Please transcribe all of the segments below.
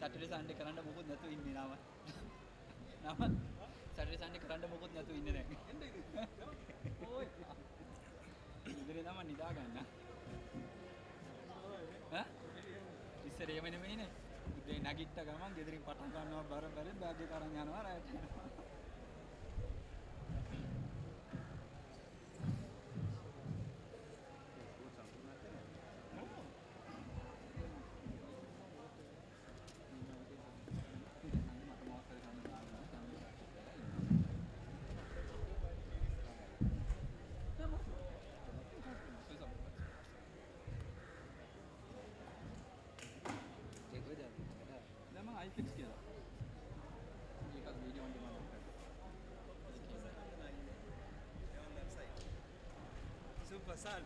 Saturday Sunday කරන්න මොකුත් නැතුව ඉන්නේ නම. Saturday Sunday කරන්න මොකුත් නැතුව ඉන්නේ දැන්. ඕයි. ඉතින් නම නිදා ගන්න. ඈ? ඉස්සර එහෙම නෙමෙයිනේ. උදේ නැගිට්ට ගමන් ගෙදරින් පටන් ගන්නවා බර බෑග් එක අරන් යනවා රැට. Super Sal.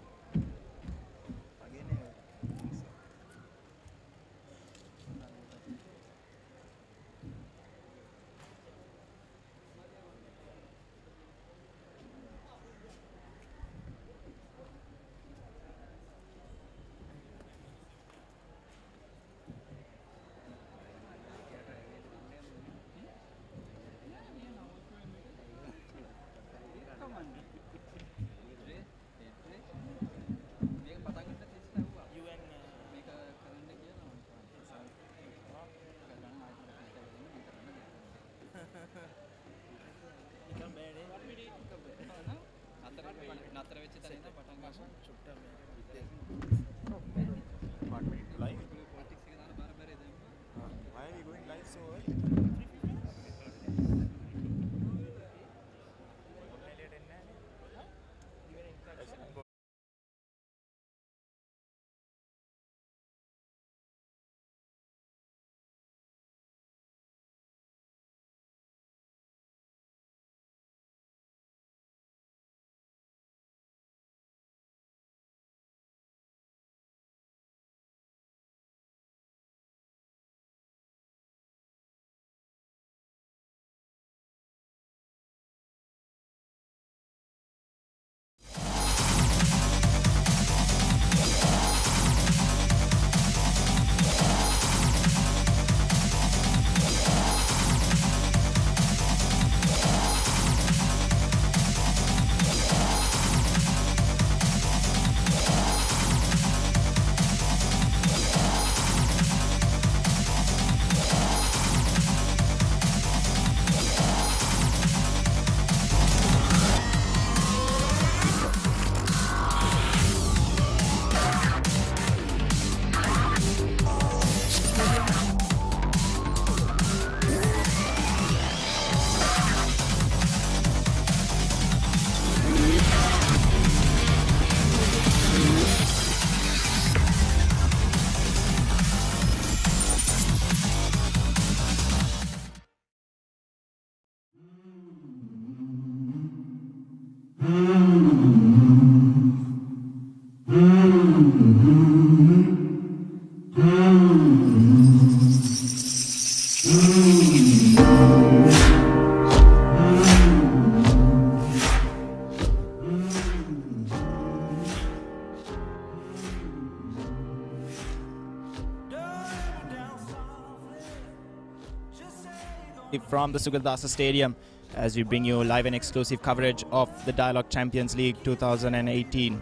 From the Sugaldasa Stadium as we bring you live and exclusive coverage of the Dialog Champions League 2018.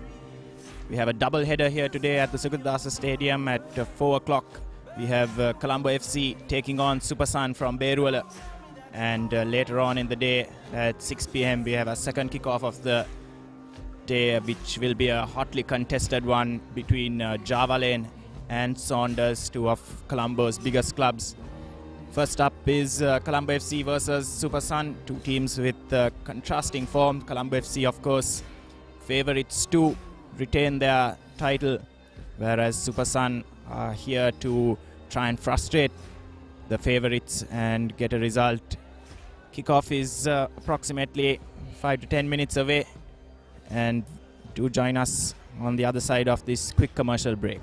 We have a double header here today at the Sugaldasa Stadium at 4 o'clock. We have Colombo FC taking on Supersan from Beruala, and later on in the day at 6 p.m. we have a second kickoff of the day, which will be a hotly contested one between Java Lane and Saunders, two of Colombo's biggest clubs. First up is Colombo FC versus Supersan, two teams with contrasting form. Colombo FC, of course, favourites to retain their title, whereas Super Sun are here to try and frustrate the favourites and get a result. Kickoff is approximately 5 to 10 minutes away, and do join us on the other side of this quick commercial break.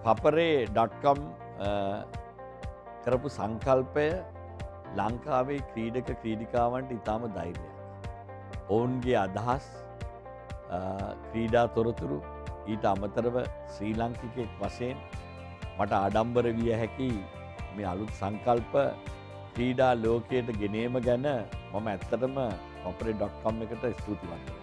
ThePapare.com කරපු සංකල්පය ලංකාවේ ක්‍රීඩක ක්‍රීඩිකාවන්ට ඉතාම ධෛර්යයක්. ඔවුන්ගේ අදහස් ක්‍රීඩා තොරතුරු ඊට අමතරව ශ්‍රී ලංකිකෙක් වශයෙන් මට ආඩම්බර විය හැකි මේ අලුත් සංකල්ප ක්‍රීඩා ලෝකයට ගෙනීම ගැන මම ඇත්තටම ThePapare.com එකට ස්තුතිවන්ත වෙනවා.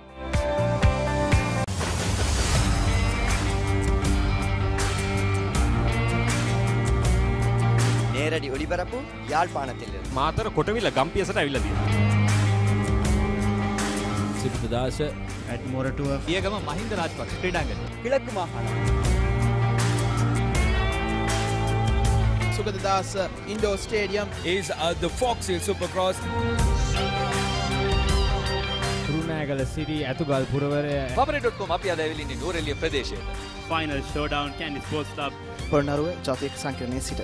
நேரடி ஒளிபரப்பு யாழ்ப்பாணத்தில் මාතර කොටවිල ගම්පියසට ඇවිල්ලා තියෙනවා. සිරිතදාස ඇඩ්මෝරටුව පියගම මහින්ද රාජපක්ෂ ක්‍රීඩාංගණය. கிழக்கு மாகாணம் Sugathadasa indoor stadium is the Fox Hill Supercross. Kurunegala සිරි ඇතුගල් පුරවරය ThePapare.com අපි අද ඇවිල්ලා ඉන්නේ නෝරෙලිය ප්‍රදේශයේ. Final showdown Kandy sports club Polonnaruwa ජාතික සංකීර්ණයේ සිට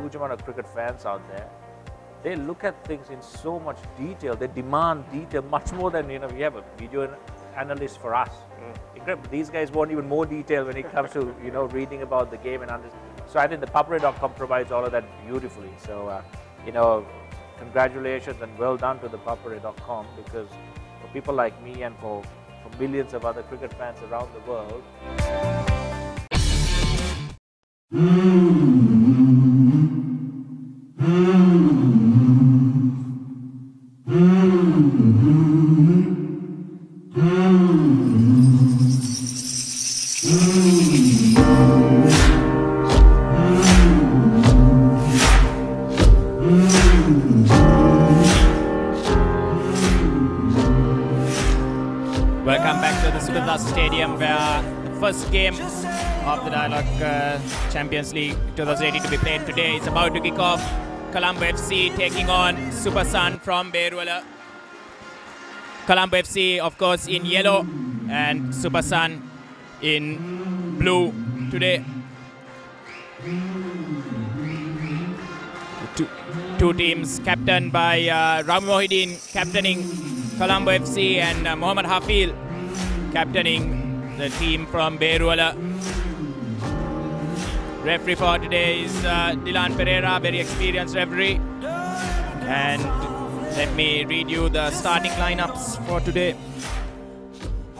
Huge amount of cricket fans out there. They look at things in so much detail. They demand detail much more than we have a video analyst for us. Incredible. These guys want even more detail when it comes to reading about the game and understanding. So I think ThePapare.com provides all of that beautifully. So congratulations and well done to ThePapare.com, because for people like me and for millions of other cricket fans around the world. Welcome back to the Sukadasa Stadium, where the first game of the Dialog Champions League 2018 to be played today is about to kick off. Colombo FC taking on Super Sun from Beruala. Colombo FC, of course, in yellow, and Super Sun in blue today. Two teams captained by Rami Mohideen captaining Colombo FC and Mohammad Hafil captaining the team from Beruala. Referee for today is Dilan Pereira, very experienced referee. And let me read you the starting lineups for today.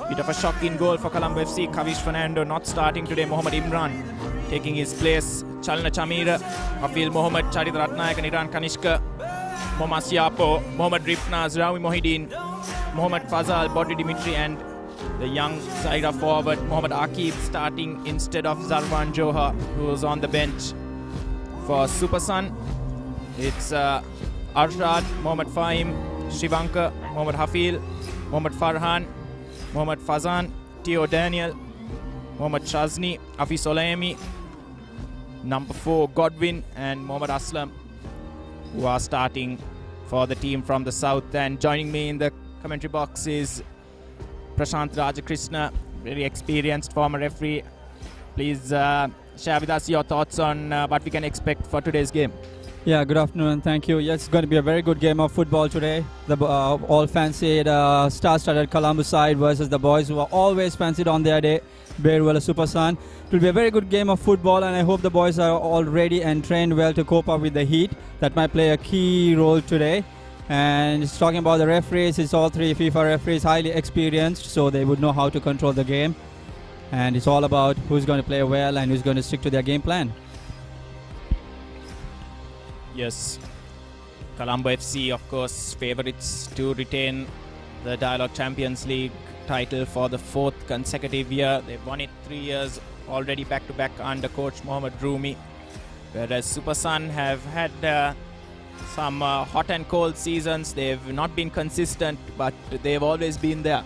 Bit of a shocking goal for Colombo FC. Kavish Fernando not starting today. Mohammad Imran taking his place. Chalna Chamira, Hafil Mohammad, Charit Ratnayak, Niran Kanishka, Mohammad Siapo, Mohammad Rifnaz, Rawi Mohideen, Mohammad Fazal, Bodri Dimitri, and the young Zaira forward Mohammad Akib starting instead of Zarwan Johar, who was on the bench. For Super Sun, it's Arshad, Mohammad Fahim, Shivanka, Mohammad Hafil, Mohammad Farhan, Mohammad Fazan, Teo Daniel, Mohammad Shazni, Hafiz Olaemi, number 4 Godwin, and Mohammad Aslam, who are starting for the team from the south. And joining me in the commentary box is Prashant Rajakrishna, very experienced former referee. Please share with us your thoughts on what we can expect for today's game. Yeah, good afternoon. Thank you. Yeah, it's going to be a very good game of football today. The all fancied star-studded Colombo side versus the boys who are always fancied on their day, Beruala Super Sun. It will be a very good game of football, and I hope the boys are all ready and trained well to cope up with the heat. That might play a key role today. And it's talking about the referees, it's all 3 FIFA referees, highly experienced, so they would know how to control the game. And it's all about who's going to play well and who's going to stick to their game plan. Yes, Colombo FC, of course, favourites to retain the Dialog Champions League title for the 4th consecutive year. They've won it 3 years already back-to-back under coach Mohammad Rumi. Whereas Super Sun have had some hot and cold seasons. They've not been consistent, but they've always been there.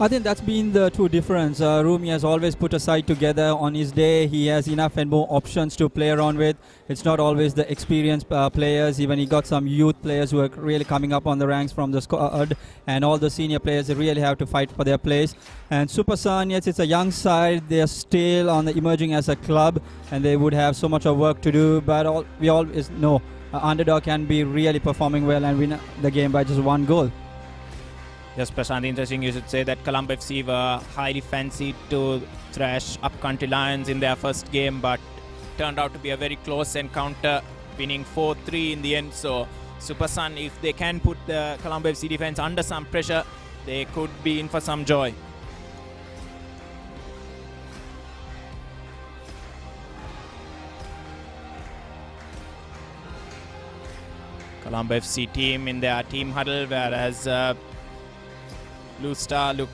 I think that's been the true difference. Rumi has always put a side together. On his day, he has enough and more options to play around with. It's not always the experienced players. Even he got some youth players who are really coming up on the ranks from the squad, and all the senior players really have to fight for their place. And Super Sun, yes, it's a young side. They're still on the emerging as a club, and they would have so much of work to do. But we always know underdog can be really performing well and win the game by just 1 goal. Yes, Prashant, interesting you should say that Colombo FC were highly fancied to thrash Upcountry Lions in their first game, but turned out to be a very close encounter, winning 4-3 in the end. So Super Sun, if they can put the Colombo FC defense under some pressure, they could be in for some joy. Colombo FC team in their team huddle, whereas Blue Star look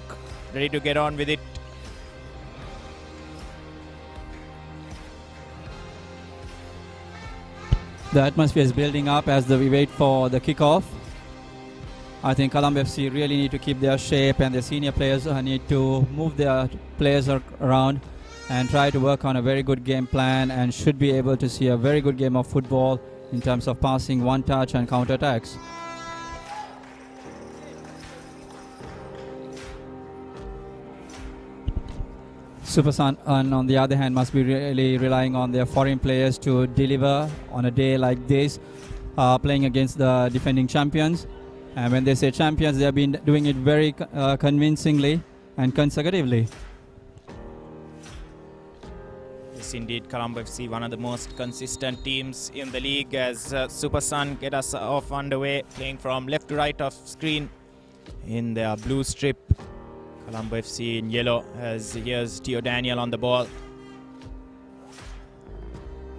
ready to get on with it. The atmosphere is building up as we wait for the kickoff. I think Colombo FC really need to keep their shape, and the senior players need to move their players around and try to work on a very good game plan, and should be able to see a very good game of football in terms of passing, one touch and counter-attacks. Super Sun, on the other hand, must be really relying on their foreign players to deliver on a day like this, playing against the defending champions. And when they say champions, they have been doing it very convincingly and consecutively. Yes, indeed, Colombo FC, one of the most consistent teams in the league, as Super Sun get us off underway, playing from left to right of screen in their blue strip. Colombo FC in yellow, as here's Teo Daniel on the ball.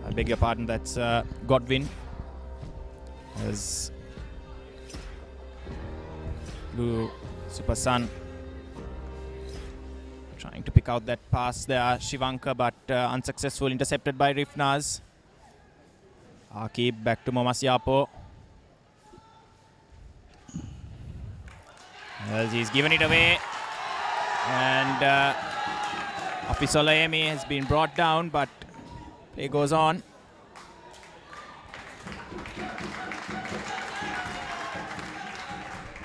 I beg your pardon, that's Godwin. As Blue Super Sun trying to pick out that pass there, Shivanka, but unsuccessful, intercepted by Rifnaz. Akib back to Momasiapo. As he's given it away. And Afisolayemi has been brought down, but play goes on.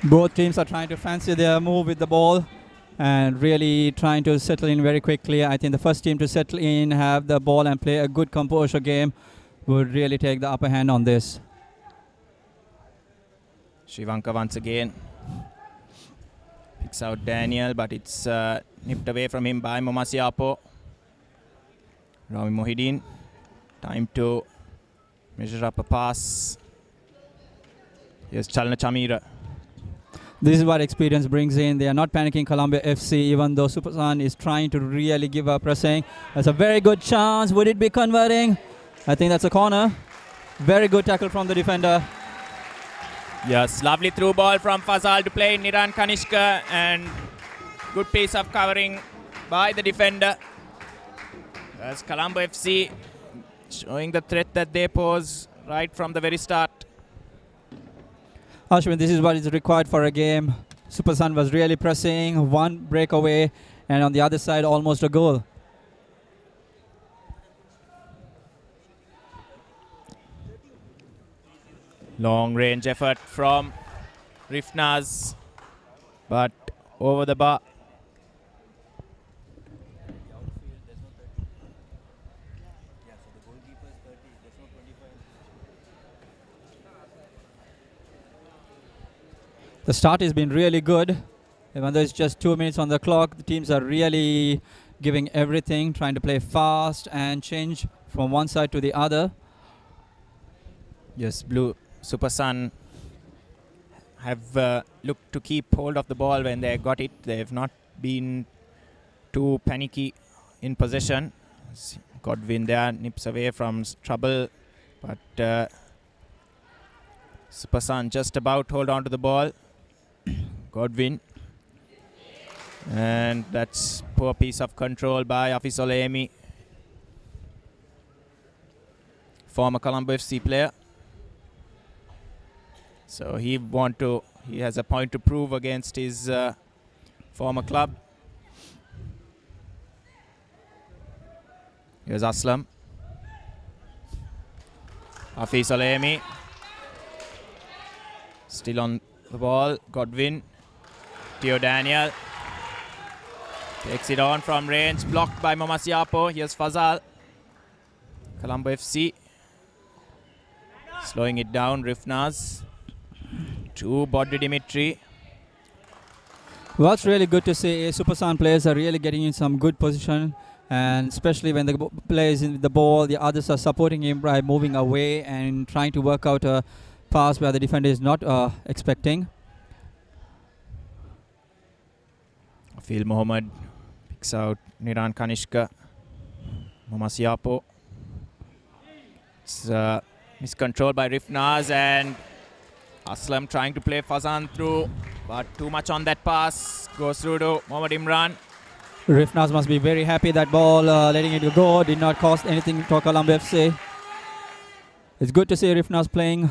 Both teams are trying to fancy their move with the ball, and really trying to settle in very quickly. I think the first team to settle in, have the ball and play a good composure game would really take the upper hand on this. Shivanka once again picks out Daniel, but it's nipped away from him by Momasiapo. Rami Mohideen, time to measure up a pass. Here's Chalna Chamira. This is what experience brings in. They are not panicking Colombo FC, even though Supersan is trying to really give up pressing. That's a very good chance. Would it be converting? I think that's a corner. Very good tackle from the defender. Yes, lovely through ball from Fazal to play Niran Kanishka, and good piece of covering by the defender. As Colombo FC showing the threat that they pose right from the very start. Ashwin, this is what is required for a game. Supersan was really pressing, one breakaway, and on the other side almost a goal. Long range effort from Rifnaz, but over the bar. The start has been really good. Even though it's just 2 minutes on the clock, the teams are really giving everything, trying to play fast and change from one side to the other. Yes, Blue Supersun have looked to keep hold of the ball when they got it. They have not been too panicky in possession. Godwin there nips away from trouble, but Supersun just about hold on to the ball. Godwin, and that's poor piece of control by Afis Olemi, former Colombo FC player. So he has a point to prove against his former club. Here's Aslam. Afis Olemi still on the ball. Godwin. Theo Daniel takes it on from range, blocked by Momasiapo. Here's Fazal. Colombo FC slowing it down. Rifnaz to Bodri Dimitri. What's really good to see is Supersan players are really getting in some good position, and especially when the player is in the ball, the others are supporting him by moving away and trying to work out a pass where the defender is not expecting. Afil Mohammed picks out Niran Kanishka. Momasiapo. It's miscontrolled by Rifnaz, and Aslam trying to play Fazan through, but too much on that pass. Goes through to Mohammad Imran. Rifnaz must be very happy that ball letting it go did not cost anything to Colombo FC. It's good to see Rifnaz playing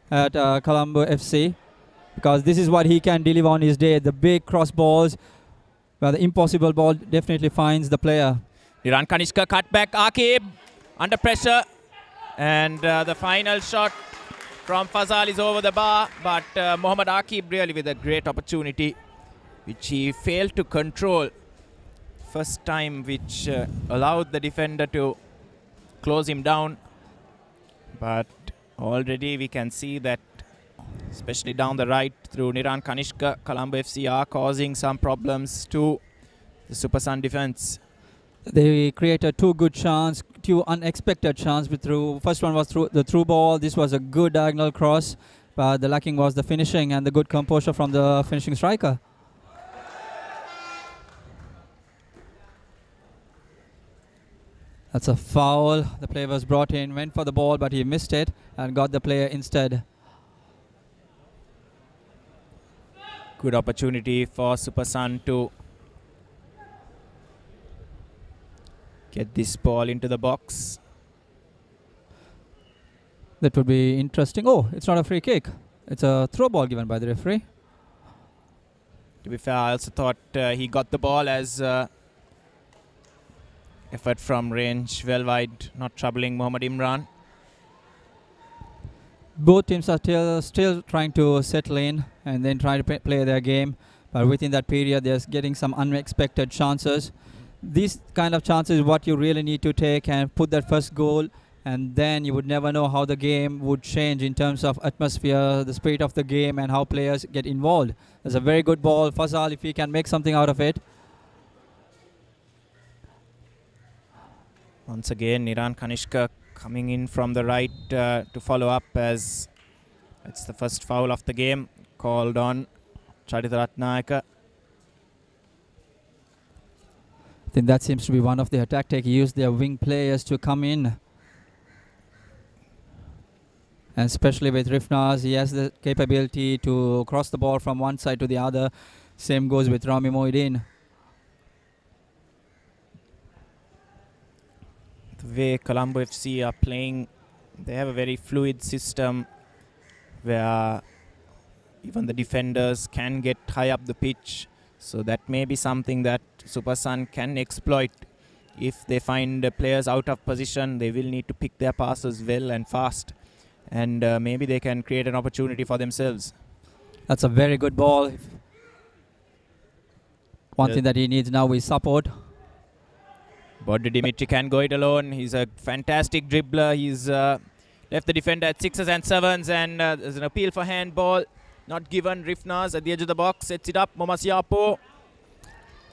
at Colombo FC, because this is what he can deliver on his day. The big cross balls, where the impossible ball definitely finds the player. Niran Kanishka cut back. Akib under pressure, and the final shot from Fazal is over the bar, but Mohammad Akib really with a great opportunity which he failed to control. First time which allowed the defender to close him down, but already we can see that especially down the right through Niran Kanishka, Colombo FC are causing some problems to the Supersun defense. They created two good chances, two unexpected chances. First one was through the through ball. This was a good diagonal cross, but the lacking was the finishing and the good composure from the finishing striker. That's a foul. The player was brought in, went for the ball, but he missed it and got the player instead. Good opportunity for Supersun to get this ball into the box. That would be interesting. Oh, it's not a free kick. It's a throw ball given by the referee. To be fair, I also thought he got the ball as effort from range, well wide, not troubling Mohammad Imran. Both teams are still trying to settle in and then try to play their game. but within that period, they're getting some unexpected chances. These kind of chances is what you really need to take and put that first goal, and then you would never know how the game would change in terms of atmosphere, the spirit of the game, and how players get involved. There's a very good ball. Fazal, if he can make something out of it. Once again, Niran Kanishka coming in from the right to follow up, as it's the first foul of the game called on Charitha Ratnayaka. I think that seems to be one of their tactics. Use their wing players to come in. And especially with Rifnaz, he has the capability to cross the ball from one side to the other. Same goes with Rami Moideen. The way Colombo FC are playing, they have a very fluid system where even the defenders can get high up the pitch. So that may be something that Supersun can exploit. If they find players out of position, they will need to pick their passes well and fast. And maybe they can create an opportunity for themselves. That's a very good ball. One thing that he needs now is support. Bodri Dimitri can go it alone. He's a fantastic dribbler. He's left the defender at 6s and 7s, and there's an appeal for handball. Not given. Rifnaz at the edge of the box sets it up. Momasiapo.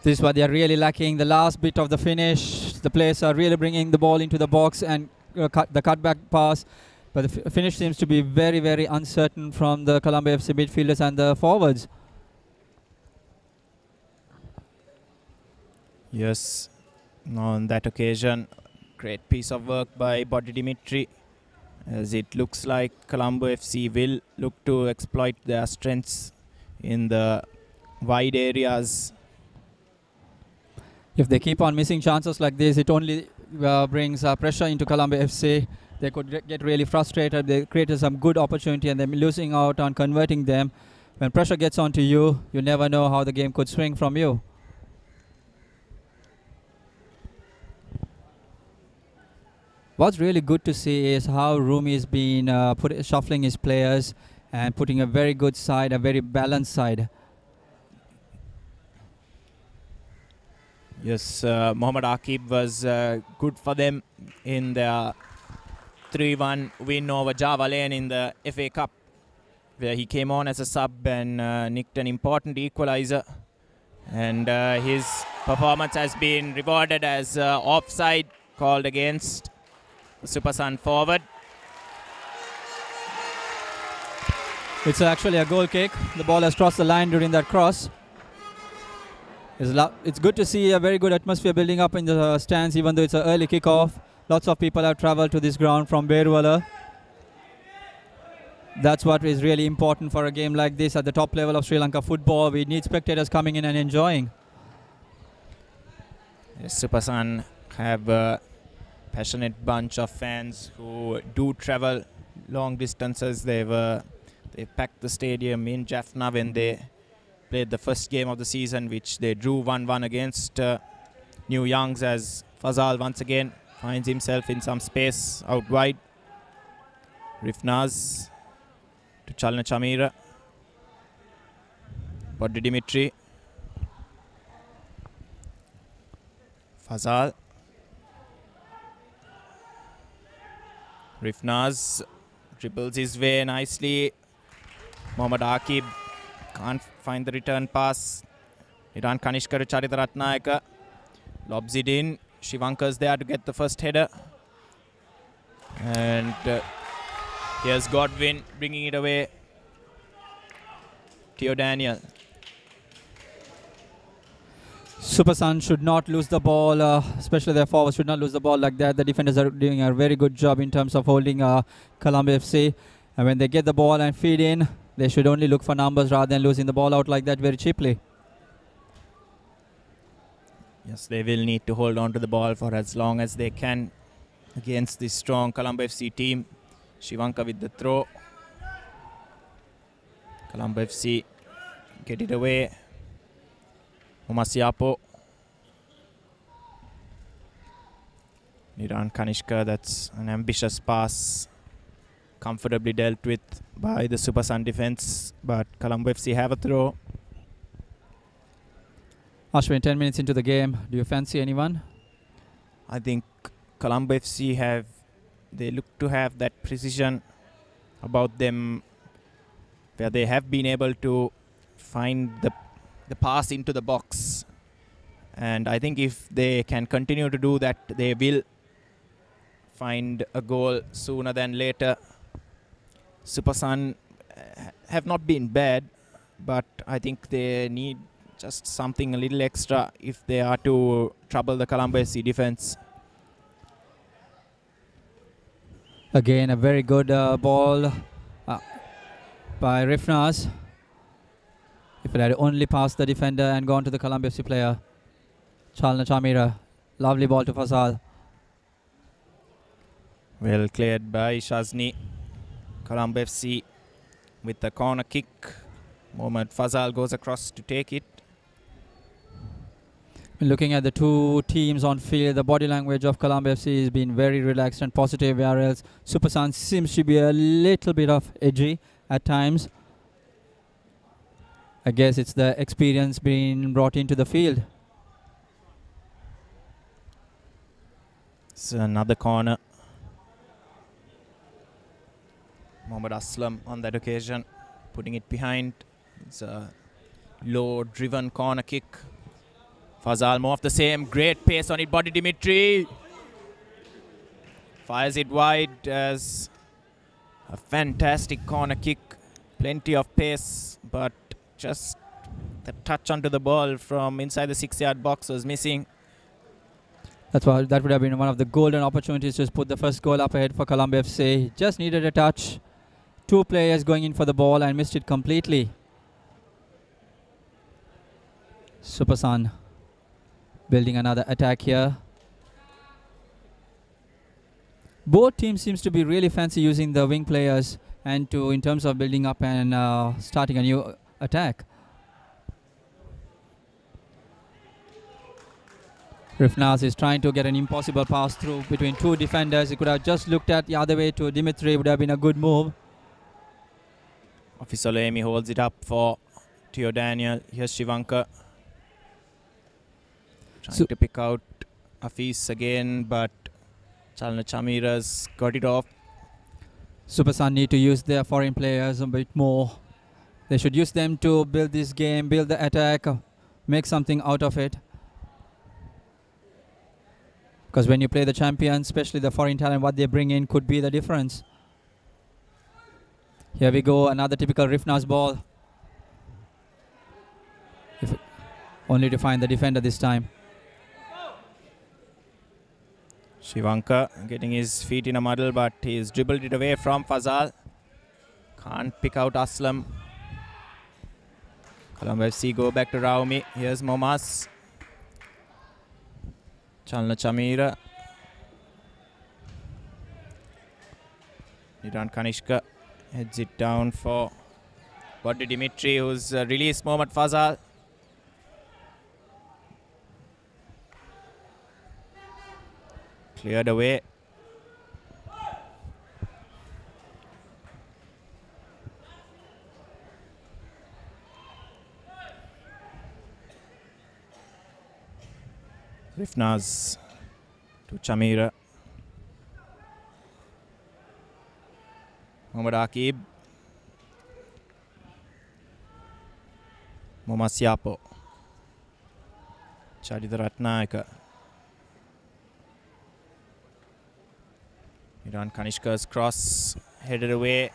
This is what they are really lacking. The last bit of the finish. The players are really bringing the ball into the box and the cutback pass. But the finish seems to be very, very uncertain from the Colombo FC midfielders and the forwards. Yes. On that occasion, great piece of work by Bodri Dimitri, as it looks like Colombo FC will look to exploit their strengths in the wide areas. If they keep on missing chances like this, it only brings pressure into Colombo FC. They could get really frustrated. They created some good opportunity and they're losing out on converting them. When pressure gets onto you, you never know how the game could swing from you. What's really good to see is how Rumi has been shuffling his players and putting a very good side, a very balanced side. Yes, Mohammad Aqib was good for them in their 3-1 win over Java Lane in the FA Cup, where he came on as a sub and nicked an important equaliser. And his performance has been rewarded as offside called against the Supersun forward. It's actually a goal kick. The ball has crossed the line during that cross. It's good to see a very good atmosphere building up in the stands, even though it's an early kickoff. Lots of people have travelled to this ground from Beruwala. That's what is really important for a game like this at the top level of Sri Lanka football. We need spectators coming in and enjoying. Yes, Supersun have a passionate bunch of fans who do travel long distances. They packed the stadium in Jaffna when they played the first game of the season, which they drew 1-1 against New Youngs, as Fazal once again finds himself in some space out wide. Rifnaz to Chalna Chamira. Bodri Dimitri. Fazal. Rifnaz dribbles his way nicely. Mohammad Aqib can't find the return pass. Niran Kanishka to Charitha Ratnayaka. Lobs it in. Shivankar's there to get the first header. And here's Godwin bringing it away. Theo Daniel. Supersun should not lose the ball, especially their forwards should not lose the ball like that. The defenders are doing a very good job in terms of holding Colombo FC. And when they get the ball and feed in, they should only look for numbers rather than losing the ball out like that very cheaply. Yes, they will need to hold on to the ball for as long as they can against this strong Colombo FC team. Shivanka with the throw. Colombo FC get it away. Omasiapo. Niran Kanishka, that's an ambitious pass. Comfortably dealt with by the Supersun defense, but Colombo FC have a throw. Ashwin, 10 minutes into the game, do you fancy anyone? I think Colombo FC they look to have that precision about them, where they have been able to find the pass into the box. And I think if they can continue to do that, they will find a goal sooner than later. Super Sun have not been bad, but I think they need just something a little extra if they are to trouble the Colombo FC defense. Again, a very good ball by Rifnas. If it had only passed the defender and gone to the Colombo FC player. Chalna Chamira. Lovely ball to Fazal. Well cleared by Shazni. Colombo FC with the corner kick. Mohammad Fazal goes across to take it. Looking at the two teams on field, the body language of Colombo FC has been very relaxed and positive, whereas Super Sun seems to be a little bit of edgy at times. I guess it's the experience being brought into the field. It's another corner. Mohammad Aslam on that occasion, putting it behind. It's a low-driven corner kick. Fazal, more of the same. Great pace on it. Body Dimitri fires it wide as a fantastic corner kick. Plenty of pace, but just the touch onto the ball from inside the 6-yard box was missing. That would have been one of the golden opportunities to put the first goal up ahead for Colombo FC. Just needed a touch. Two players going in for the ball and missed it completely. Super Sun building another attack here. Both teams seems to be really fancy using the wing players and in terms of building up and starting a new attack. Rifnas is trying to get an impossible pass through between two defenders. He could have just looked at the other way to Dimitri. Would have been a good move. Officer Amy holds it up for Theo Daniel. Here's Shivanka. Trying to pick out Afis again, but Chalna Chamira's got it off. Super Sun need to use their foreign players a bit more. They should use them to build this game, build the attack, make something out of it. Because when you play the champions, especially the foreign talent, what they bring in could be the difference. Here we go, another typical Rifnas ball. Only to find the defender this time. Shivanka getting his feet in a muddle, but he's dribbled it away from Fazal. Can't pick out Aslam. Colombo FC go back to Raumi. Here's Momas. Chalna Chamira. Niran Kanishka heads it down for Body Dimitri, who's released Mohammad Fazal. Cleared away. Rifnas to Chamira. Mohammad Akib. Momasyapo. Chaditha Ratnayaka. Iran Kanishka's cross headed away,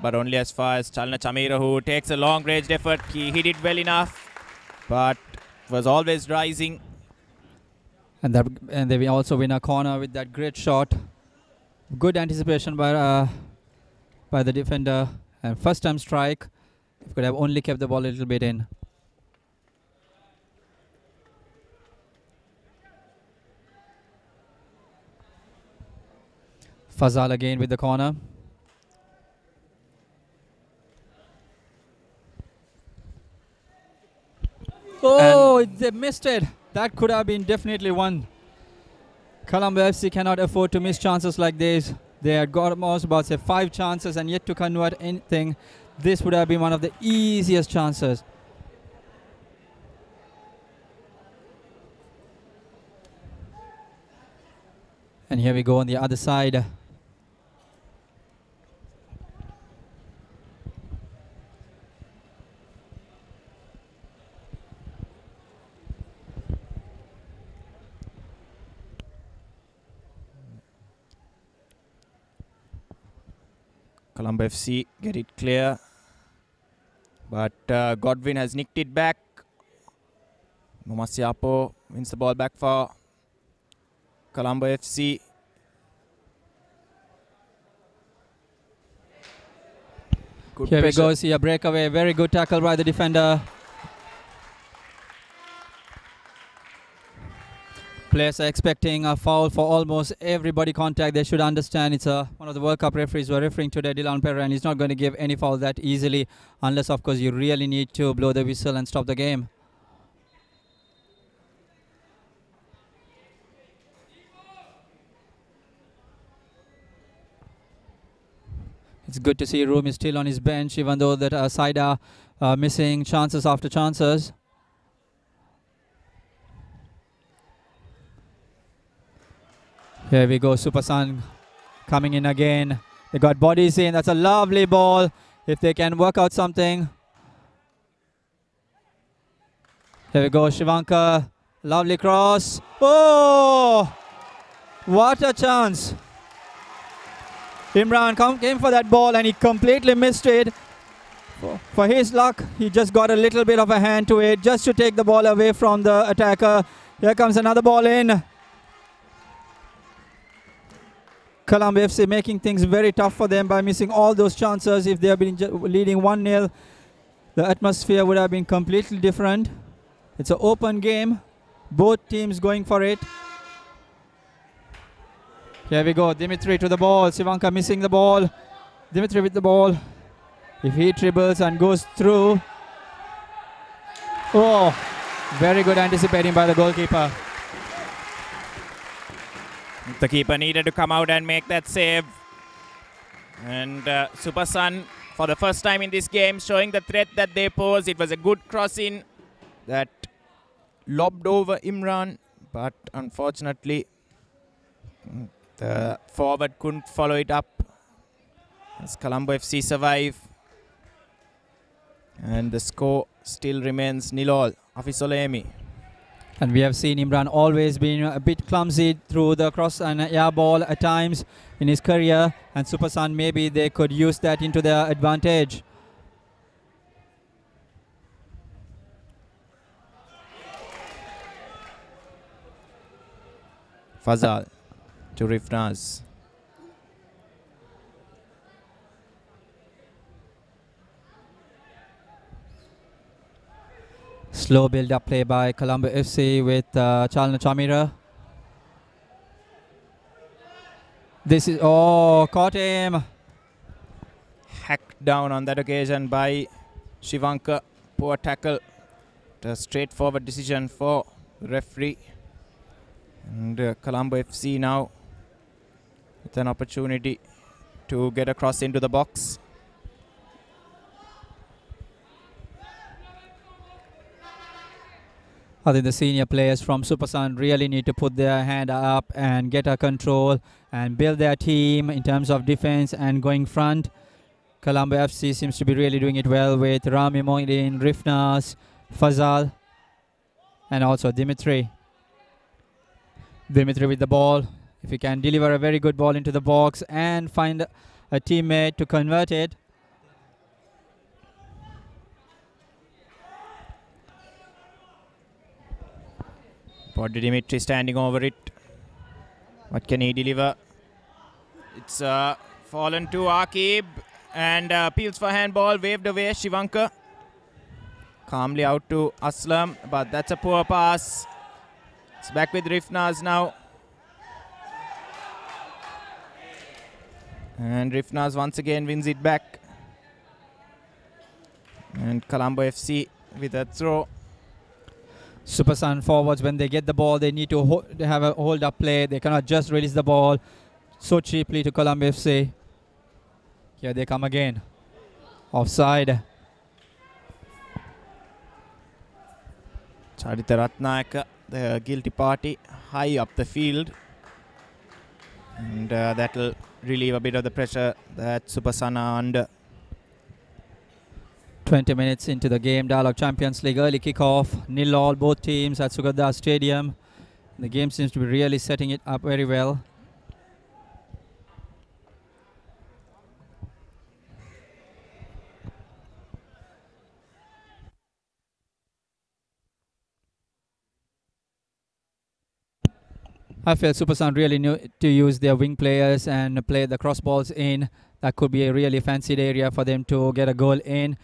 but only as far as Chalna Chamira, who takes a long-range effort. He hit it well enough, but was always rising. And they will also win a corner with that great shot. Good anticipation by the defender. And first time strike. If could have only kept the ball a little bit in. Fazal again with the corner. Oh, they missed it. That could have been definitely one. Colombo FC cannot afford to miss chances like this. They had got almost about 5 chances and yet to convert anything. This would have been one of the easiest chances. And here we go on the other side. Colombo FC get it clear, but Godwin has nicked it back. Momasiapo wins the ball back for Colombo FC. Good Here pressure. we go, see a breakaway, very good tackle by the defender. Players are expecting a foul for almost everybody contact. They should understand it's one of the World Cup referees who are referring today, ThePapare, and he's not going to give any foul that easily, unless of course you really need to blow the whistle and stop the game. It's good to see Rumi still on his bench, even though that side are missing chances after chances. Here we go, Super Sun coming in again. They got bodies in. That's a lovely ball. If they can work out something. Here we go, Shivanka. Lovely cross. Oh! What a chance. Imran came for that ball and he completely missed it. For his luck, he just got a little bit of a hand to it just to take the ball away from the attacker. Here comes another ball in. Colombo FC making things very tough for them by missing all those chances. If they have been leading 1-0, the atmosphere would have been completely different. It's an open game. Both teams going for it. Here we go. Dimitri to the ball. Sivanka missing the ball. Dimitri with the ball. If he dribbles and goes through. Oh, very good anticipating by the goalkeeper. The keeper needed to come out and make that save. And Super Sun, for the first time in this game, showing the threat that they pose. It was a good cross-in that lobbed over Imran, but unfortunately, the forward couldn't follow it up. As Colombo FC survive. And the score still remains 0-0. Afisolemi. And we have seen Imran always being a bit clumsy through the cross and air ball at times in his career. And Super Sun, maybe they could use that into their advantage. Fazal to Rifnaz. Slow build-up play by Colombo FC with Chalna Chamira. This is, oh, caught him. Hacked down on that occasion by Shivanka. Poor tackle. A straightforward decision for the referee. And Colombo FC now with an opportunity to get across into the box. I think the senior players from Super Sun really need to put their hand up and get a control and build their team in terms of defense and going front. Colombo FC seems to be really doing it well with Rami Moidin, Rifnas, Fazal, and also Dimitri. Dimitri with the ball. If he can deliver a very good ball into the box and find a teammate to convert it. Body Dimitri standing over it. What can he deliver? It's fallen to Akib and appeals for handball, waved away. Shivanka calmly out to Aslam, but that's a poor pass. It's back with Rifnaz now. And Rifnaz once again wins it back. And Colombo FC with a throw. Super Sun forwards, when they get the ball, they need to have a hold-up play. They cannot just release the ball so cheaply to Colombo FC. Here they come again. Offside. Charita Ratnayaka, the guilty party, high up the field. And that'll relieve a bit of the pressure that Supersun are under. 20 minutes into the game, Dialog Champions League early kickoff, 0-0 both teams at Sugat Das Stadium. The game seems to be really setting it up very well. I feel Supersun really knew to use their wing players and play the cross balls in. That could be a really fancied area for them to get a goal in.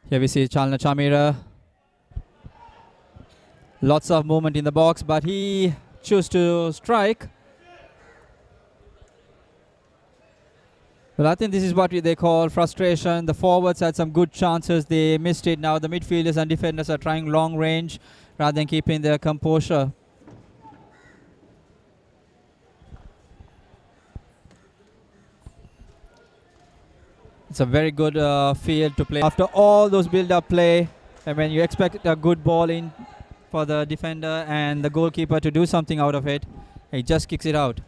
Here we see Chalna Chamira. Lots of movement in the box, but he chose to strike. Well, I think this is what they call frustration. The forwards had some good chances. They missed it. Now the midfielders and defenders are trying long range rather than keeping their composure. It's a very good field to play. After all those build-up play, and when you expect a good ball in for the defender and the goalkeeper to do something out of it, he just kicks it out.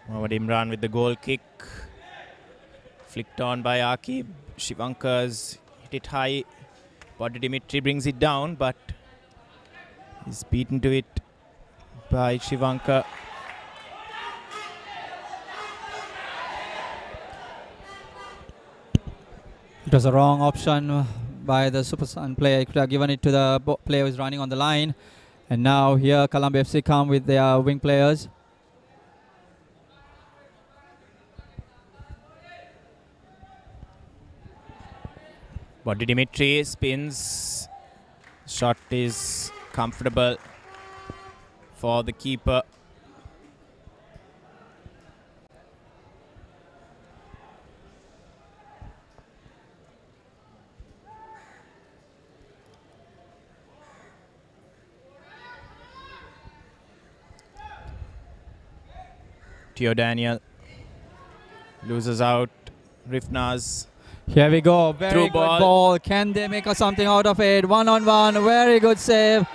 Mohammad Imran with the goal kick. Flicked on by Akib. Shivankar's hit it high. Body Dimitri brings it down, but he's beaten to it by Shivankar. It was a wrong option by the Supersun player. He could have given it to the player who is running on the line. And now here Colombo FC come with their wing players. Body Dimitri spins. Shot is comfortable for the keeper. Theo Daniel loses out. Rifnaz. Here we go. Very Through good ball. ball. Can they make something out of it? 1-on-1. Very good save.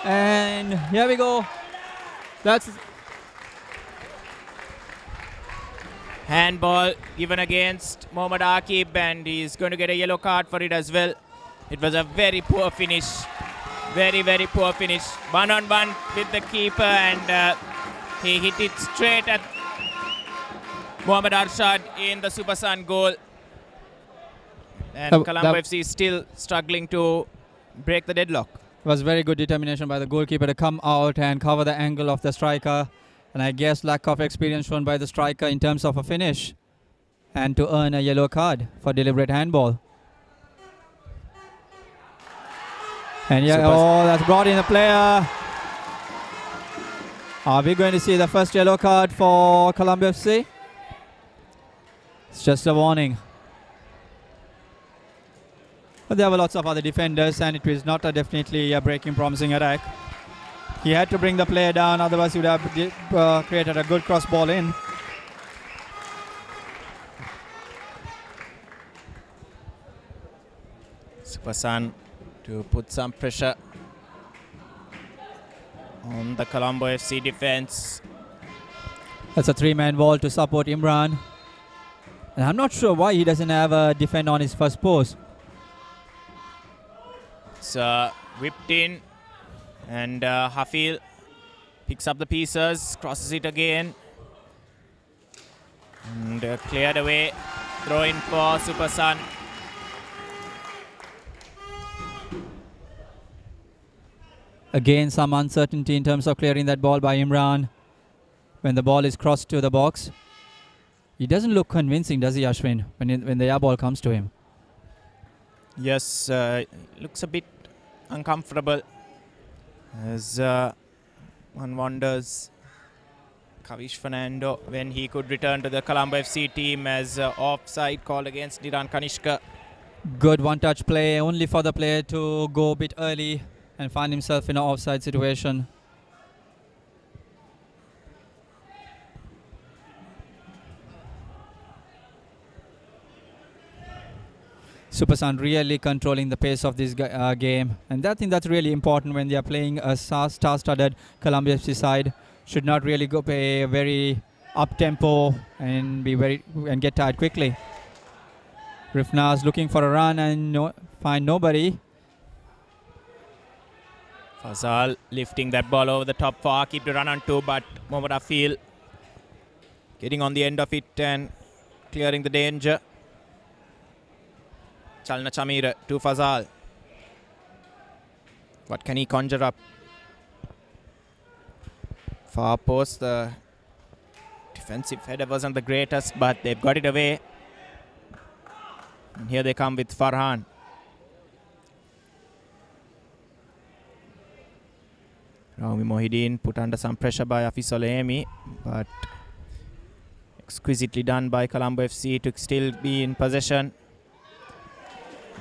And here we go. That's Handball given against Mohammad Akib, and he's going to get a yellow card for it as well. It was a very poor finish. Very, very poor finish. 1-on-1 with the keeper, and he hit it straight at Mohammad Arshad in the Supersun goal. And Colombo FC is still struggling to break the deadlock. It was very good determination by the goalkeeper to come out and cover the angle of the striker. And I guess lack of experience shown by the striker in terms of a finish. And to earn a yellow card for deliberate handball. And yeah, oh, that's brought in a player. Are we going to see the first yellow card for Colombo FC? It's just a warning. But there were lots of other defenders, and it was not definitely a breaking, promising attack. He had to bring the player down, otherwise he would have created a good cross ball in. Supersun to put some pressure on the Colombo FC defense. That's a three-man wall to support Imran. And I'm not sure why he doesn't have a defender on his first post. It's whipped in, and Hafil picks up the pieces, crosses it again, and cleared away. Throw in for Supersun. Again, some uncertainty in terms of clearing that ball by Imran when the ball is crossed to the box. He doesn't look convincing, does he, Ashwin, when the air ball comes to him? Yes, looks a bit uncomfortable, as one wonders Kavish Fernando when he could return to the Colombo FC team, as offside call against Diran Kanishka. Good one-touch play, only for the player to go a bit early and find himself in an offside situation. Supersan really controlling the pace of this game, and I think that's really important when they are playing a star-studded Colombo FC side. Should not really go play a very up-tempo and get tired quickly. Rifnaz looking for a run and find nobody. Fazal lifting that ball over the top for Akib to run on to, but Mohamed Afil getting on the end of it and clearing the danger. Chalna Chamira to Fazal. What can he conjure up? Far post, the defensive header wasn't the greatest, but they've got it away. And here they come with Farhan. Rami Mohideen put under some pressure by Hafiz Olemi, but exquisitely done by Colombo FC to still be in possession.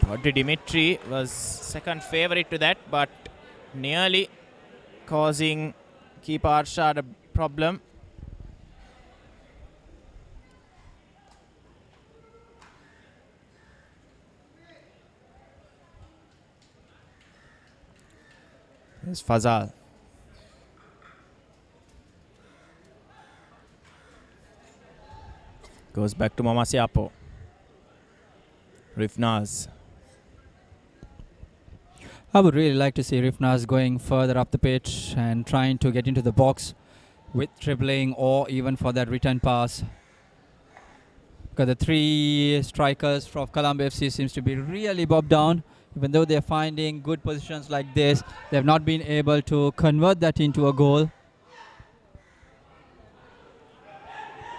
Rodri Dimitri was second favourite to that, but nearly causing keeper Arshad a problem. Here's Fazal. Goes back to Mamasiapo. Rifnaz. I would really like to see Rifnaz going further up the pitch and trying to get into the box with dribbling or even for that return pass. Because the three strikers from Colombo FC seems to be really bobbed down. Even though they're finding good positions like this, they've not been able to convert that into a goal.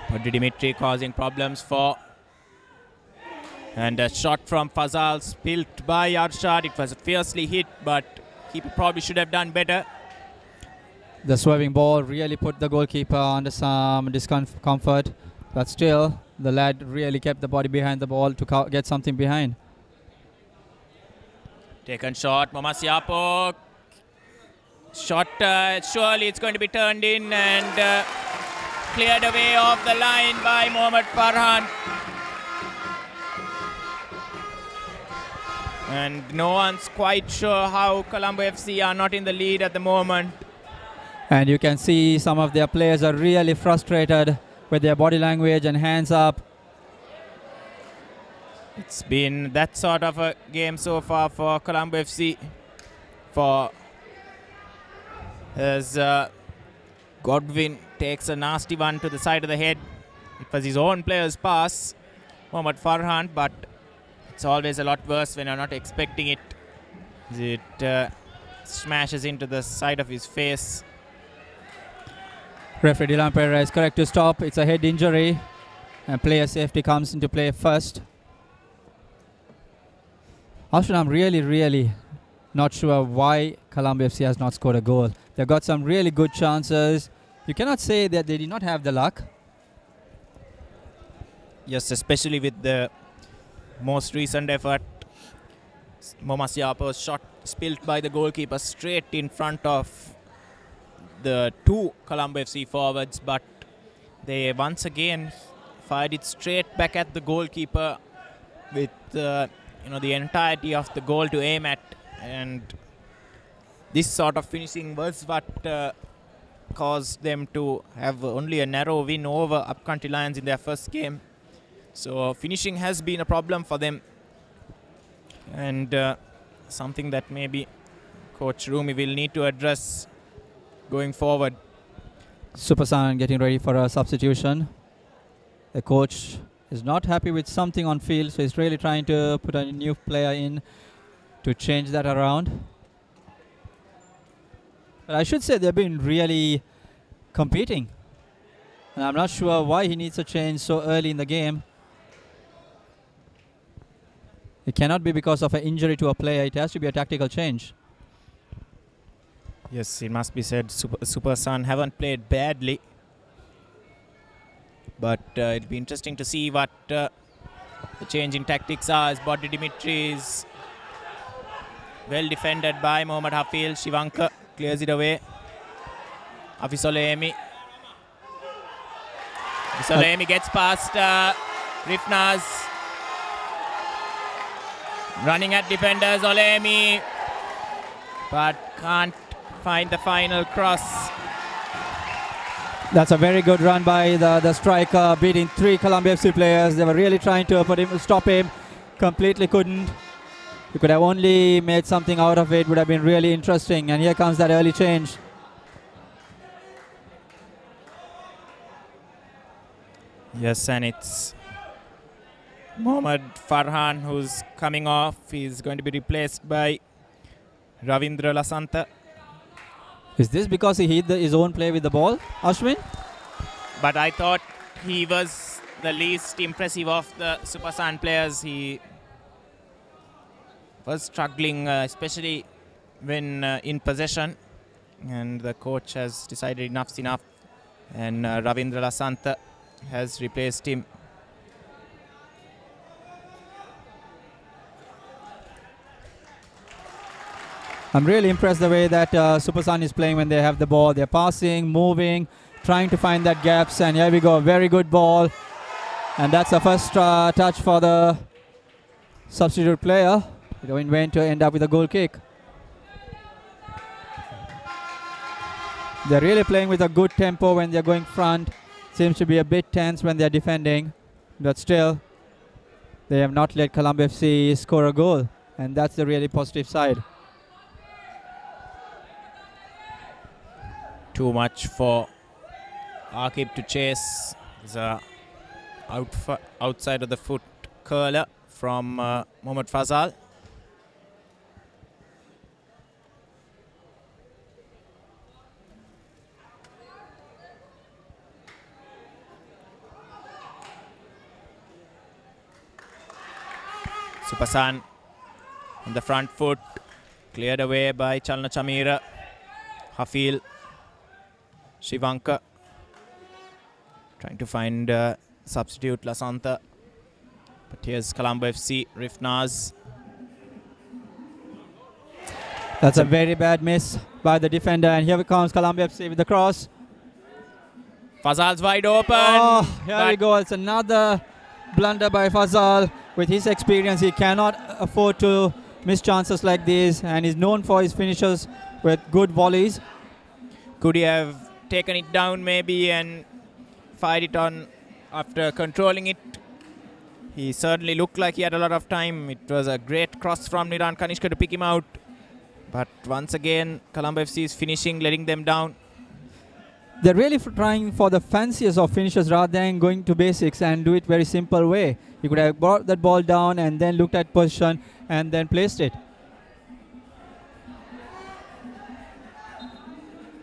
Rodri Dimitri causing problems for. And a shot from Fazal spilt by Arshad. It was fiercely hit, but keeper probably should have done better. The swerving ball really put the goalkeeper under some discomfort, but still the lad really kept the body behind the ball to get something behind. Taken shot, Mamasiapo. Shot, surely it's going to be turned in and cleared away off the line by Mohamed Farhan. And no one's quite sure how Colombo FC are not in the lead at the moment. And you can see some of their players are really frustrated with their body language and hands up. It's been that sort of a game so far for Colombo FC. As Godwin takes a nasty one to the side of the head. It was his own player's pass, Mohamed Farhan, but it's always a lot worse when you're not expecting it. It smashes into the side of his face. Referee ThePapare is correct to stop. It's a head injury and player safety comes into play first. Also, I'm really not sure why Colombo FC has not scored a goal. They've got some really good chances. You cannot say that they did not have the luck. Yes, especially with the most recent effort. Mamasiapo's shot spilt by the goalkeeper straight in front of the two Colombo FC forwards, but they once again fired it straight back at the goalkeeper with the entirety of the goal to aim at, and this sort of finishing was what caused them to have only a narrow win over Upcountry Lions in their first game. So finishing has been a problem for them, and something that maybe Coach Rumi will need to address going forward. Supersan getting ready for a substitution. The coach is not happy with something on field, so he's really trying to put a new player in to change that around. But I should say they've been really competing, and I'm not sure why he needs a change so early in the game. It cannot be because of an injury to a player. It has to be a tactical change. Yes, it must be said, Supersan haven't played badly, but it'll be interesting to see what the change in tactics are, as Rodri Dimitri is well defended by Mohamed Hafil. Shivanka clears it away. Hafiz Olemi. Hafiz Olemi gets past Rifnaz. Running at defenders, Olemi, but can't find the final cross. That's a very good run by the striker, beating 3 Colombo FC players. They were really trying to stop him, completely couldn't. He could have only made something out of it, would have been really interesting. And here comes that early change. Yes, and it's Mohammad Farhan who's coming off. He's going to be replaced by Ravindra Lasanta. Is this because he hit his own play with the ball, Ashwin? But I thought he was the least impressive of the Supersan players. He was struggling, especially when in possession. And the coach has decided enough's enough. And Ravindra Lasanta has replaced him. I'm really impressed the way that Supersan is playing when they have the ball. They're passing, moving, trying to find that gaps. And here we go, very good ball. And that's the first touch for the substitute player. Going to end up with a goal kick. They're really playing with a good tempo when they're going front. Seems to be a bit tense when they're defending. But still, they have not let Colombo FC score a goal. And that's the really positive side. Too much for Akib to chase. There's a outside of the foot curler from Mohammad Fazal. Supersan on the front foot, cleared away by Chalna Chamira. Hafil Shivanka trying to find substitute Lasanta. But here's Colombo FC, Rifnaz. That's a very bad miss by the defender. And here comes Colombo FC with the cross. Fazal's wide open. Oh, here we go. It's another blunder by Fazal. With his experience, he cannot afford to miss chances like this. And he's known for his finishes with good volleys. Could he have taken it down maybe and fired it on after controlling it? He certainly looked like he had a lot of time. It was a great cross from Niran Kanishka to pick him out. But once again, Colombo FC is finishing, letting them down. They're really trying for the fanciest of finishes rather than going to basics and do it very simple way. You could have brought that ball down and then looked at position and then placed it.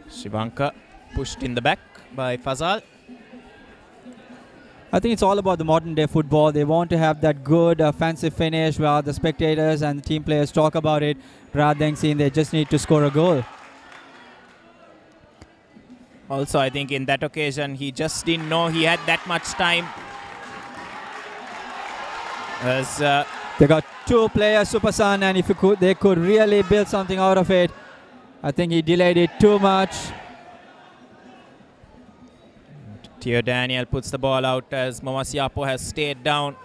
Shivanka pushed in the back by Fazal. I think it's all about the modern day football. They want to have that good fancy finish where the spectators and the team players talk about it rather than saying they just need to score a goal. Also, I think in that occasion, he just didn't know he had that much time. As they got 2 players, Supersan, and if they could really build something out of it. I think he delayed it too much. Theo Daniel puts the ball out as Momasiapo has stayed down.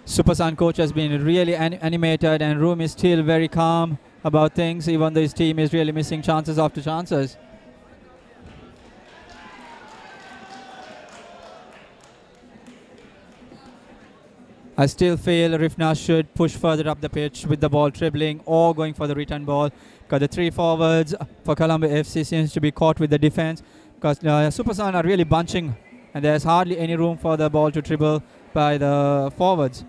Supersan coach has been really animated, and Room is still very calm about things, even though his team is really missing chances after chances. I still feel Rifna should push further up the pitch with the ball dribbling or going for the return ball, because the 3 forwards for Colombo FC seems to be caught with the defense, because Supersan are really bunching and there's hardly any room for the ball to dribble by the forwards.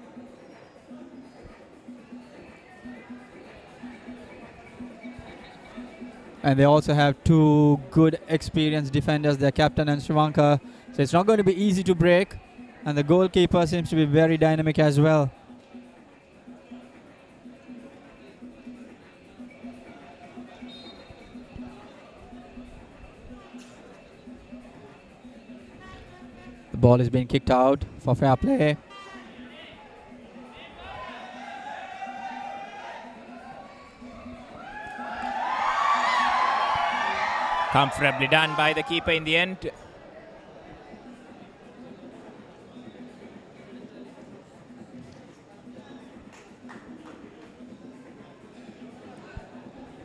And they also have 2 good experienced defenders, their captain and Shivanka, so it's not going to be easy to break. And the goalkeeper seems to be very dynamic as well. The ball is being kicked out for fair play. Comfortably done by the keeper in the end.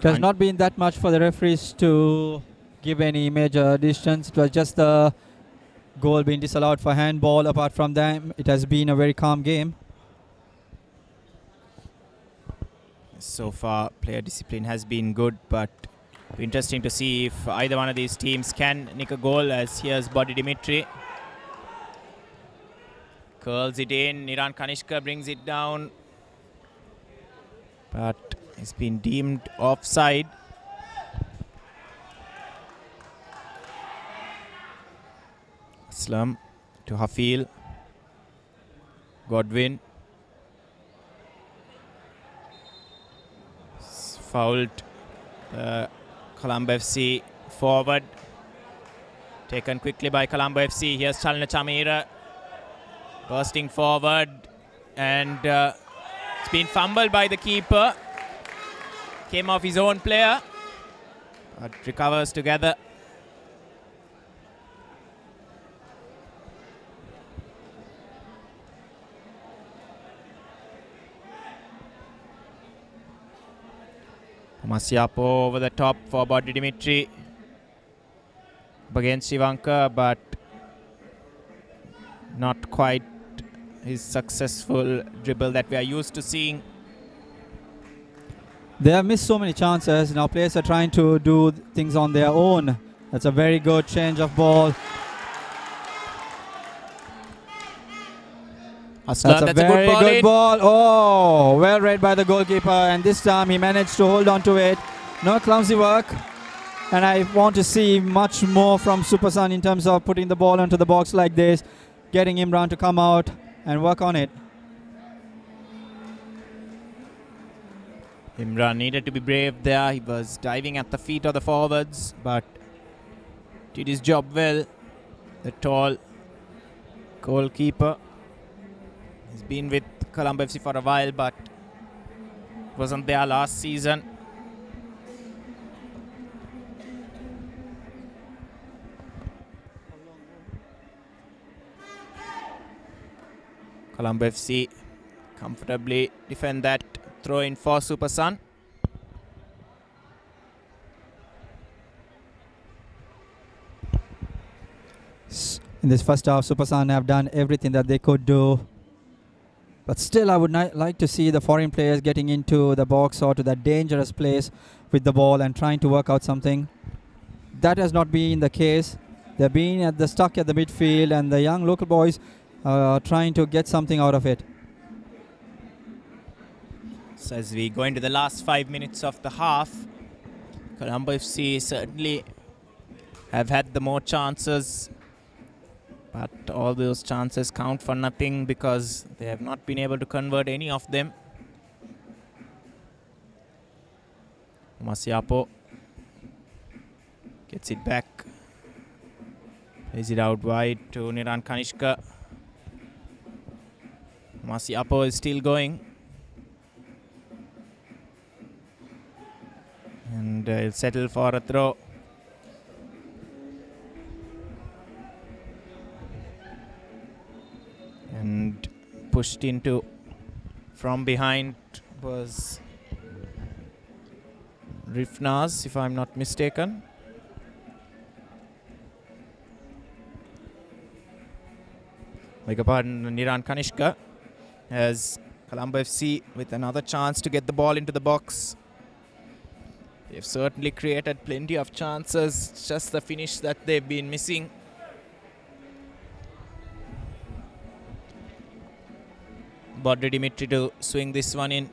It has not been that much for the referees to give any major decisions. It was just the goal being disallowed for handball. Apart from them, it has been a very calm game. So far, player discipline has been good, but it'll be interesting to see if either one of these teams can nick a goal, as here's Body Dimitri. Curls it in, Niran Kanishka brings it down, but it's been deemed offside. Aslam to Hafeel. Godwin. Fouled. Colombo FC forward. Taken quickly by Colombo FC. Here's Chalna Chamira. Bursting forward. And it's been fumbled by the keeper. Came off his own player. But recovers together. Masiapo over the top for Body Dimitri against Shivanka, but not quite his successful dribble that we are used to seeing. They have missed so many chances. Now players are trying to do things on their own. That's a very good change of ball. Aslan, that's a very good ball. Oh, well read by the goalkeeper, and this time he managed to hold on to it. No clumsy work, and I want to see much more from Supersan in terms of putting the ball onto the box like this, getting Imran to come out and work on it. Imran needed to be brave there. He was diving at the feet of the forwards, but did his job well. The tall goalkeeper. He's been with Colombo FC for a while, but wasn't there last season. Colombo FC comfortably defend that throw in for Supersan. In this first half, Supersan have done everything that they could do. But still, I would like to see the foreign players getting into the box or to that dangerous place with the ball and trying to work out something. That has not been the case. They've been stuck at the midfield, and the young local boys are trying to get something out of it. So as we go into the last 5 minutes of the half, Colombo FC certainly have had the more chances. But all those chances count for nothing because they have not been able to convert any of them. Masiapo gets it back. Plays it out wide to Niran Kanishka. Masiapo is still going. And he'll settle for a throw. And pushed into from behind was Rifnaz, if I'm not mistaken. Beg your pardon, Niran Kanishka, as Colombo FC with another chance to get the ball into the box. They've certainly created plenty of chances, it's just the finish that they've been missing. Body Dimitri to swing this one in.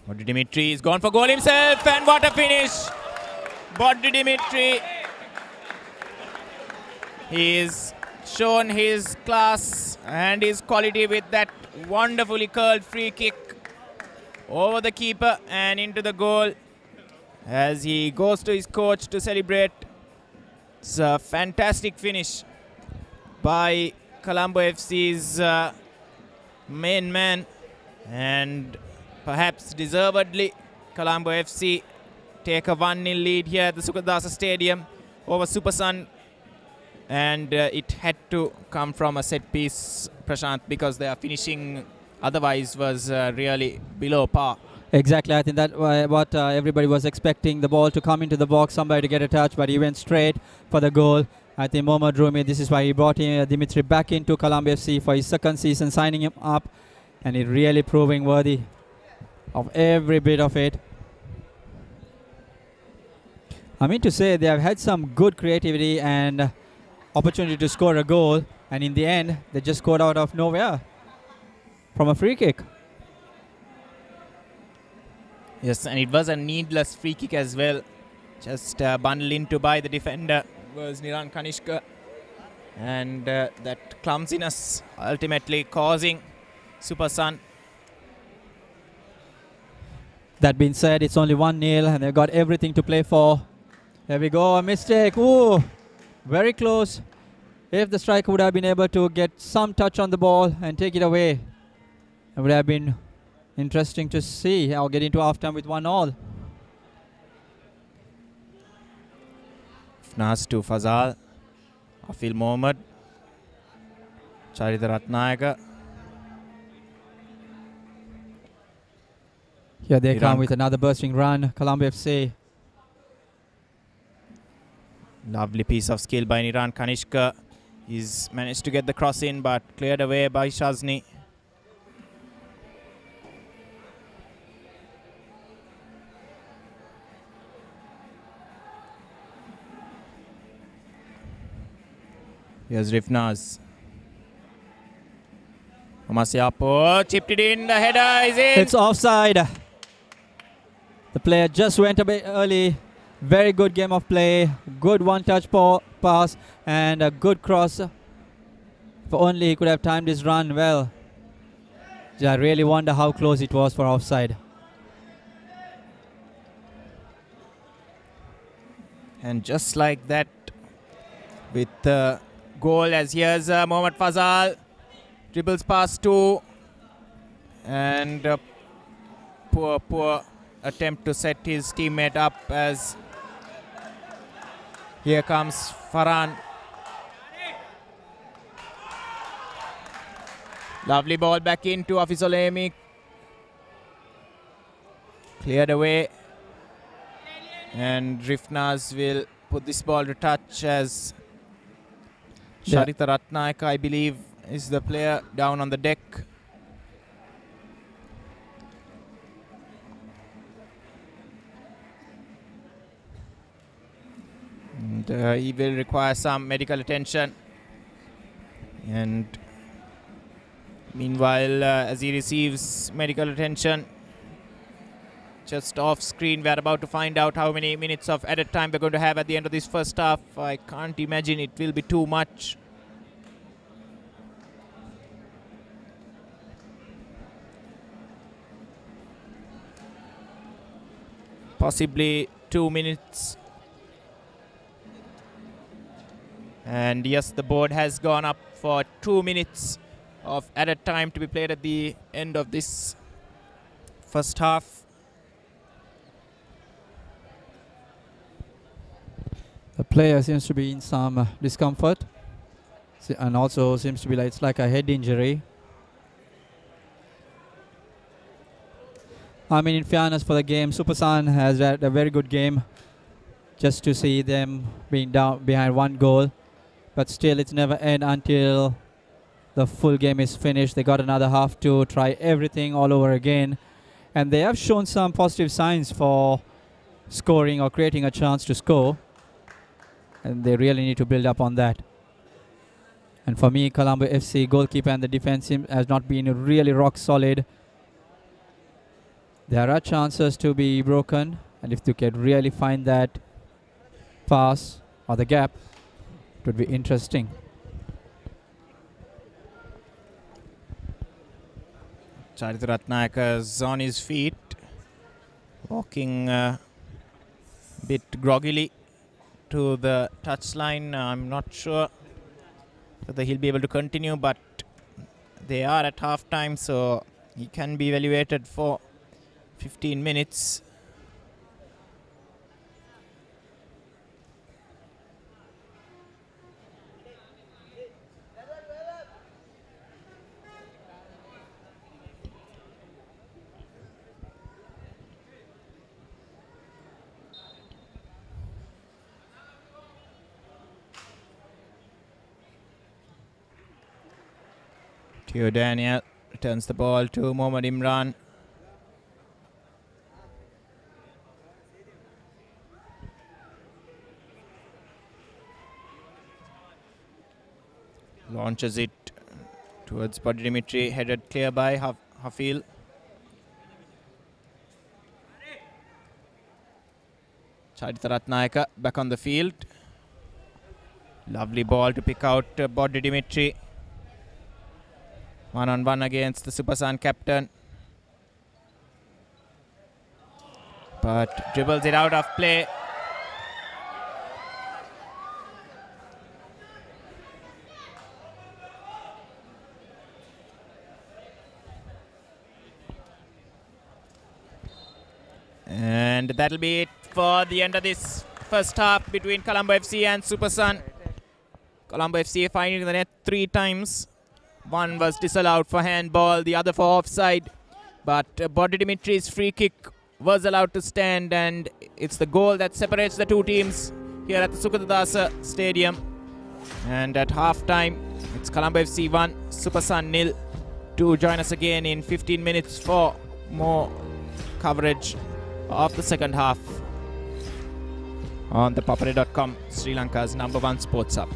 Body Dimitri is gone for goal himself, and what a finish! Body Dimitri. He's shown his class and his quality with that wonderfully curled free kick over the keeper and into the goal as he goes to his coach to celebrate. It's a fantastic finish by Colombo FC's main man, and perhaps deservedly Colombo FC take a 1-0 lead here at the Sukadasa Stadium over Supersun. And it had to come from a set piece, Prashant, because their finishing otherwise was really below par. Exactly, I think that what everybody was expecting, the ball to come into the box, somebody to get a touch, but he went straight for the goal. I think Mohammad Rumi, this is why he brought Dimitri back into Colombo FC for his second season, signing him up, and he's really proving worthy of every bit of it. I mean to say, they have had some good creativity and opportunity to score a goal, and in the end, they just scored out of nowhere from a free kick. Yes, and it was a needless free kick as well. Just bundled into by the defender was Niran Kanishka. And that clumsiness ultimately causing Supersun. That being said, it's only 1-0 and they've got everything to play for. There we go, a mistake. Ooh, very close. If the striker would have been able to get some touch on the ball and take it away, it would have been interesting to see. I'll get into half time with 1-1. Fnas to Fazal. Afil Mohammad. Charita Ratnayaka. Here they come with another bursting run. Colombo FC. Lovely piece of skill by Niran Kanishka. He's managed to get the cross in, but cleared away by Shazni. Here's Rifnaz. Omasiapo chipped it in. The header is in. It's offside. The player just went a bit early. Very good game of play. Good one-touch pass and a good cross. If only he could have timed his run well. I really wonder how close it was for offside. And just like that, with the goal, as here's Mohammad Fazal. Dribbles past two. And poor attempt to set his teammate up as here comes Farhan. Lovely ball back into Afizolemi. Cleared away. And Rifnaz will put this ball to touch as Charita Ratnayaka, I believe, is the player down on the deck. And he will require some medical attention. And meanwhile, as he receives medical attention, just off screen, we're about to find out how many minutes of added time we're going to have at the end of this first half. I can't imagine it will be too much. Possibly 2 minutes. And yes, the board has gone up for 2 minutes of added time to be played at the end of this first half. The player seems to be in some discomfort, and also seems to be like it's like a head injury. I mean, in fairness for the game, Supersun has had a very good game. Just to see them being down behind 1 goal, but still it's never end until the full game is finished. They got another half to try everything all over again, and they have shown some positive signs for scoring or creating a chance to score. And they really need to build up on that. And for me, Colombo FC goalkeeper and the defense has not been really rock solid. There are chances to be broken, and if they can really find that pass or the gap, it would be interesting. Charita Ratnayaka is on his feet, walking a bit groggily to the touchline. I'm not sure whether he'll be able to continue, but they are at half time, so he can be evaluated for 15 minutes. Q Daniel returns the ball to Mohammad Imran. Launches it towards Body Dimitri, headed clear by Hafil. Charitha Ratnayaka back on the field. Lovely ball to pick out Body Dimitri. 1-on-1 against the Supersan captain. But dribbles it out of play. And that'll be it for the end of this first half between Colombo FC and Supersan. Colombo FC finding the net 3 times. One was disallowed for handball, the other for offside. But Body Dimitri's free kick was allowed to stand, and it's the goal that separates the two teams here at the Sukadadasa Stadium. And at half-time, it's Colombo FC 1, Supersan 0. Do join us again in 15 minutes for more coverage of the second half on ThePapare.com, Sri Lanka's #1 sports hub.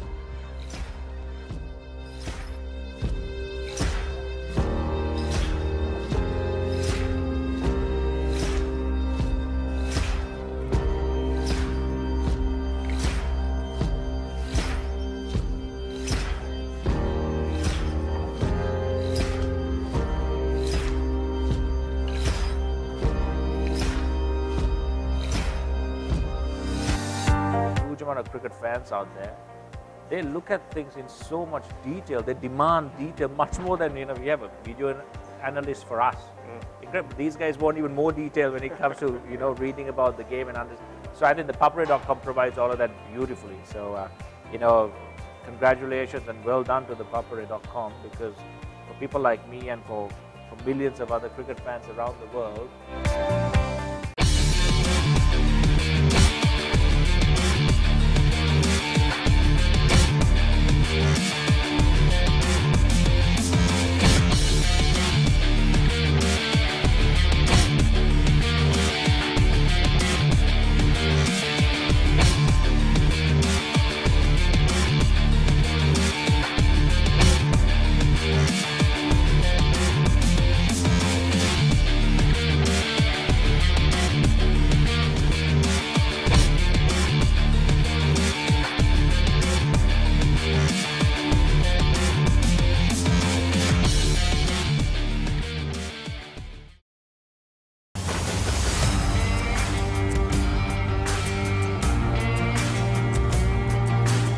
Of cricket fans out there, they look at things in so much detail. They demand detail much more than we have a video analyst for us. Incredible. These guys want even more detail when it comes to reading about the game and understanding. So I think ThePapare.com provides all of that beautifully. So congratulations and well done to ThePapare.com, because for people like me and for millions of other cricket fans around the world.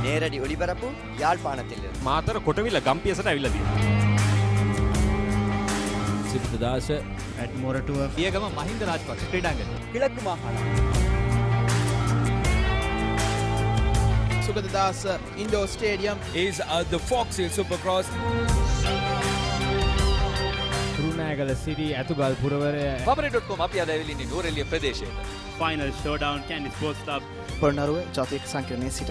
நேரடி ஒளிபரப்பு யாழ்ப்பாணத்தில் මාතර කොටවිල ගම්පියසට ඇවිල්ලා තියෙනවා. සිද්ධදාස ඇඩ්මොරටුව පියගම මහින්ද රාජපක්ෂ ක්‍රීඩාංගණය. கிழக்கு மாகாணம் Sugathadasa indoor stadium is the Fox Hill Supercross. රුණෑගල සිරි ඇතුගල් පුරවරය ThePapare.com අපි අද ඇවිල්ලා ඉන්නේ නූරෙලිය ප්‍රදේශයට. Final showdown Candy Sports Club. Polonnaruwa ජාතික සංකීර්ණයේ සිට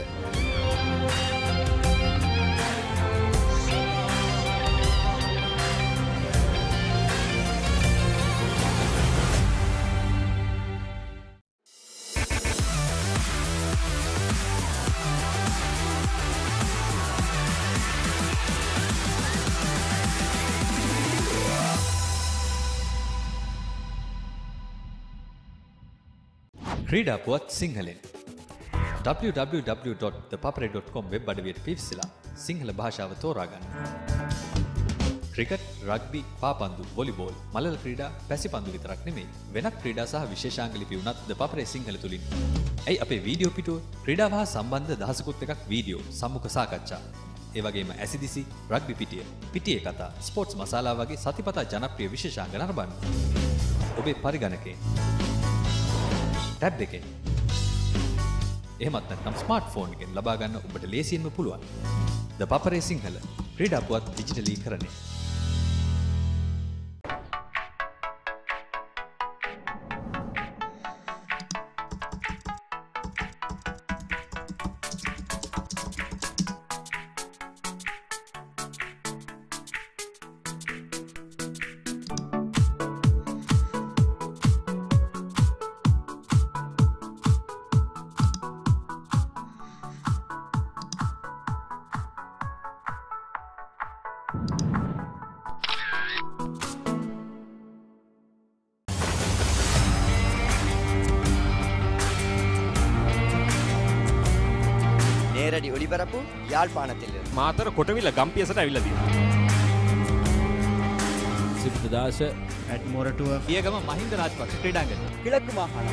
ක්‍රීඩා පුවත් සිංහලෙන් www.thepapare.com වෙබ් අඩවියට පිවිසලා සිංහල භාෂාව තෝරාගන්න. ක්‍රිකට්, රග්බි, පාපන්දු, වොලිබෝල්, මලල ක්‍රීඩා, පැසිපන්දු විතරක් නෙමෙයි වෙනත් ක්‍රීඩා සහ විශේෂාංග ලිපි උනත් ThePapare සිංහල තුලින්. ඇයි අපේ වීඩියෝ පිටුව ක්‍රීඩාව හා සම්බන්ධ දහසකුත් එකක් වීඩියෝ, සම්මුඛ සාකච්ඡා, ඒ වගේම ඇසිදිසි, රග්බි පිටිය, පිටියේ කතා, ස්පෝර්ට්ස් මසාලා වගේ සතිපතා ජනප්‍රිය විශේෂාංග නරඹන්න. ඔබේ පරිගණකේ ටැබ් එකෙන් එහෙමත් නැත්නම් ස්මාර්ට්ෆෝන් එකෙන් ලබා ගන්න ඔබට ලේසියෙන්ම පුළුවන්. ThePapare සිංහල ක්‍රීඩා පුවත් ඩිජිටලීකරණය. නේරඩි ඔලිපරපු යාල්පානතිල්ල. මාතර කොටවිල ගම්පියසට ඇවිල්ලා තියෙනවා. සිබ්දදාස ඇඩ්මොරටුව පියගම මහින්ද රාජපක්ෂ ක්‍රීඩාංගණය. කිලක්කු මාහන.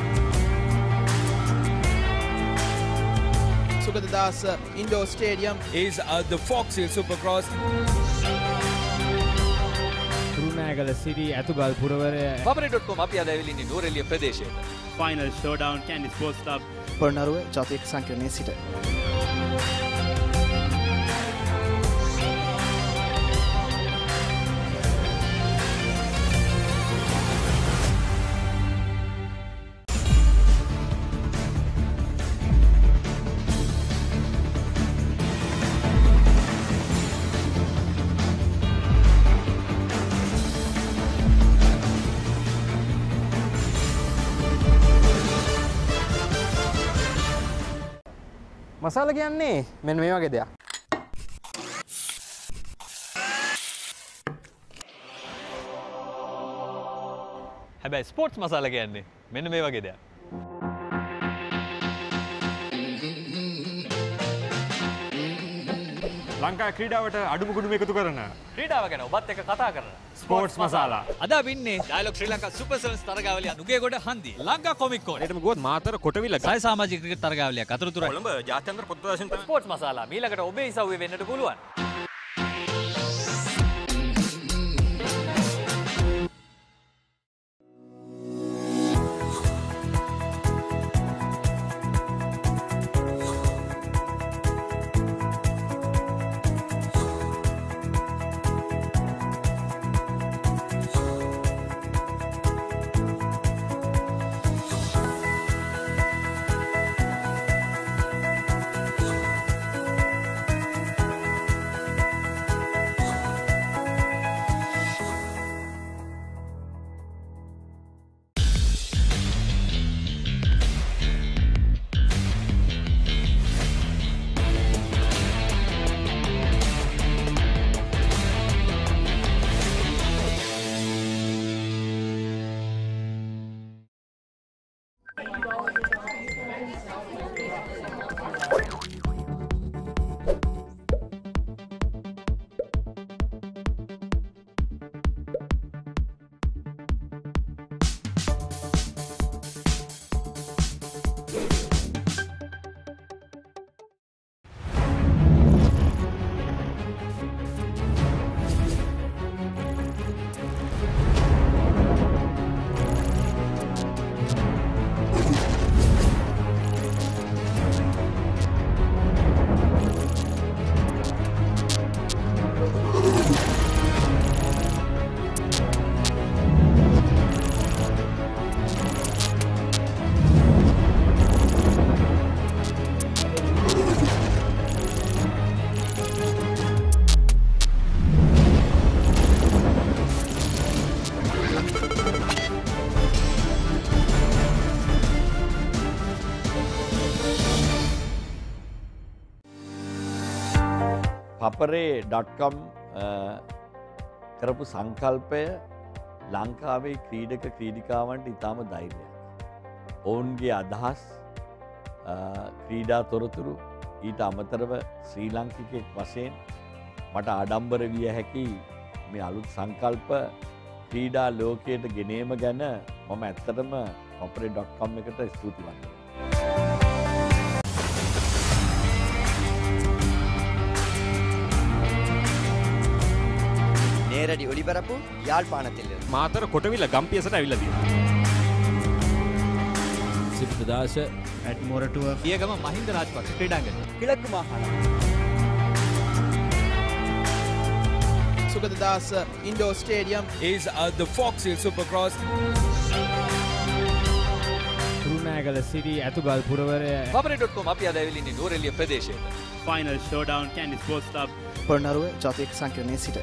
Sugathadasa indoor stadium is the Fox Hill Supercross. Kurunegala සිරි ඇතුගල් පුරවරය papare.com අපි අද ඇවිල්ලා ඉන්නේ නෝරෙලිය ප්‍රදේශයට. Final showdown, Candy Sports Club. Polonnaruwa ජාතික සංකීර්ණයේ සිට. මසාල කියන්නේ මෙන්න මේ වගේ දෙයක්. හැබැයි ස්පෝර්ට්ස් මසාලා කියන්නේ මෙන්න මේ වගේ දෙයක්. ලංකා ක්‍රීඩාවට අඩුම ගුණම එකතු කරන ක්‍රීඩාව ගැන ඔබත් එක්ක කතා කරන ස්පෝර්ට්ස් මසාලා. අද අපි ඉන්නේ ඩයලොග් ශ්‍රී ලංකා සුපර් සෙවන්ස් තරගාවලිය නුගේගොඩ හන්දිය ලංකා කොමික් කෝඩ්. ඒටම ගියොත් මාතර කොටවිල සය සමාජික ක්‍රිකට් තරගාවලියක් අතරතුරයි. කොළඹ ජාත්‍යන්තර පොත් ප්‍රදර්ශන තමයි. ස්පෝර්ට්ස් මසාලා මීළඟට ඔබේ ඉසව්වේ වෙන්නට පුළුවන්. ThePapare.com කරපු සංකල්පය ලංකාවේ ක්‍රීඩක ක්‍රීඩිකාවන්ට ඉතාම ධෛර්යයක්. ඔවුන්ගේ අදහස් ක්‍රීඩා තොරතුරු ඊට අමතරව ශ්‍රී ලංකිකෙක් වශයෙන් මට ආඩම්බර විය හැකි මේ අලුත් සංකල්ප ක්‍රීඩා ලෝකයට ගෙනීම ගැන මම ඇත්තටම papare.com එකට ස්තුතිවන්තයි. නේරඩි ඔලිපරපු යාල්පානතිල්ල. මාතර කොටවිල ගම්පියසට ඇවිල්ලා තියෙනවා. සිබ්දදාස ඇඩ්මොරටුව පියගම මහින්ද රාජපක්ෂ ක්‍රීඩාංගණය. කිලක්කු මාහන. Sugathadasa indoor stadium is the Fox Hill Supercross. Kurunegala සිරි ඇතුගල් පුරවරය papare.com අපි අද ඇවිල්ලා ඉන්නේ නෝරෙලිය ප්‍රදේශයට. Final showdown, Candy Sports Club. Polonnaruwa ජාතික සංකීර්ණයේ සිට.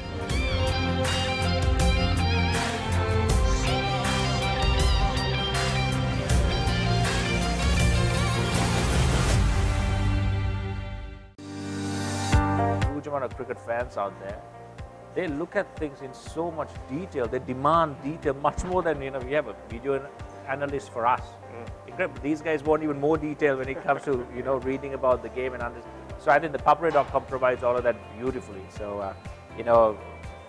Huge amount of cricket fans out there. They look at things in so much detail. They demand detail much more than we have a video analyst for us. Incredible. These guys want even more detail when it comes to reading about the game and understanding. So I think the ThePapare.com provides all of that beautifully. So, you know,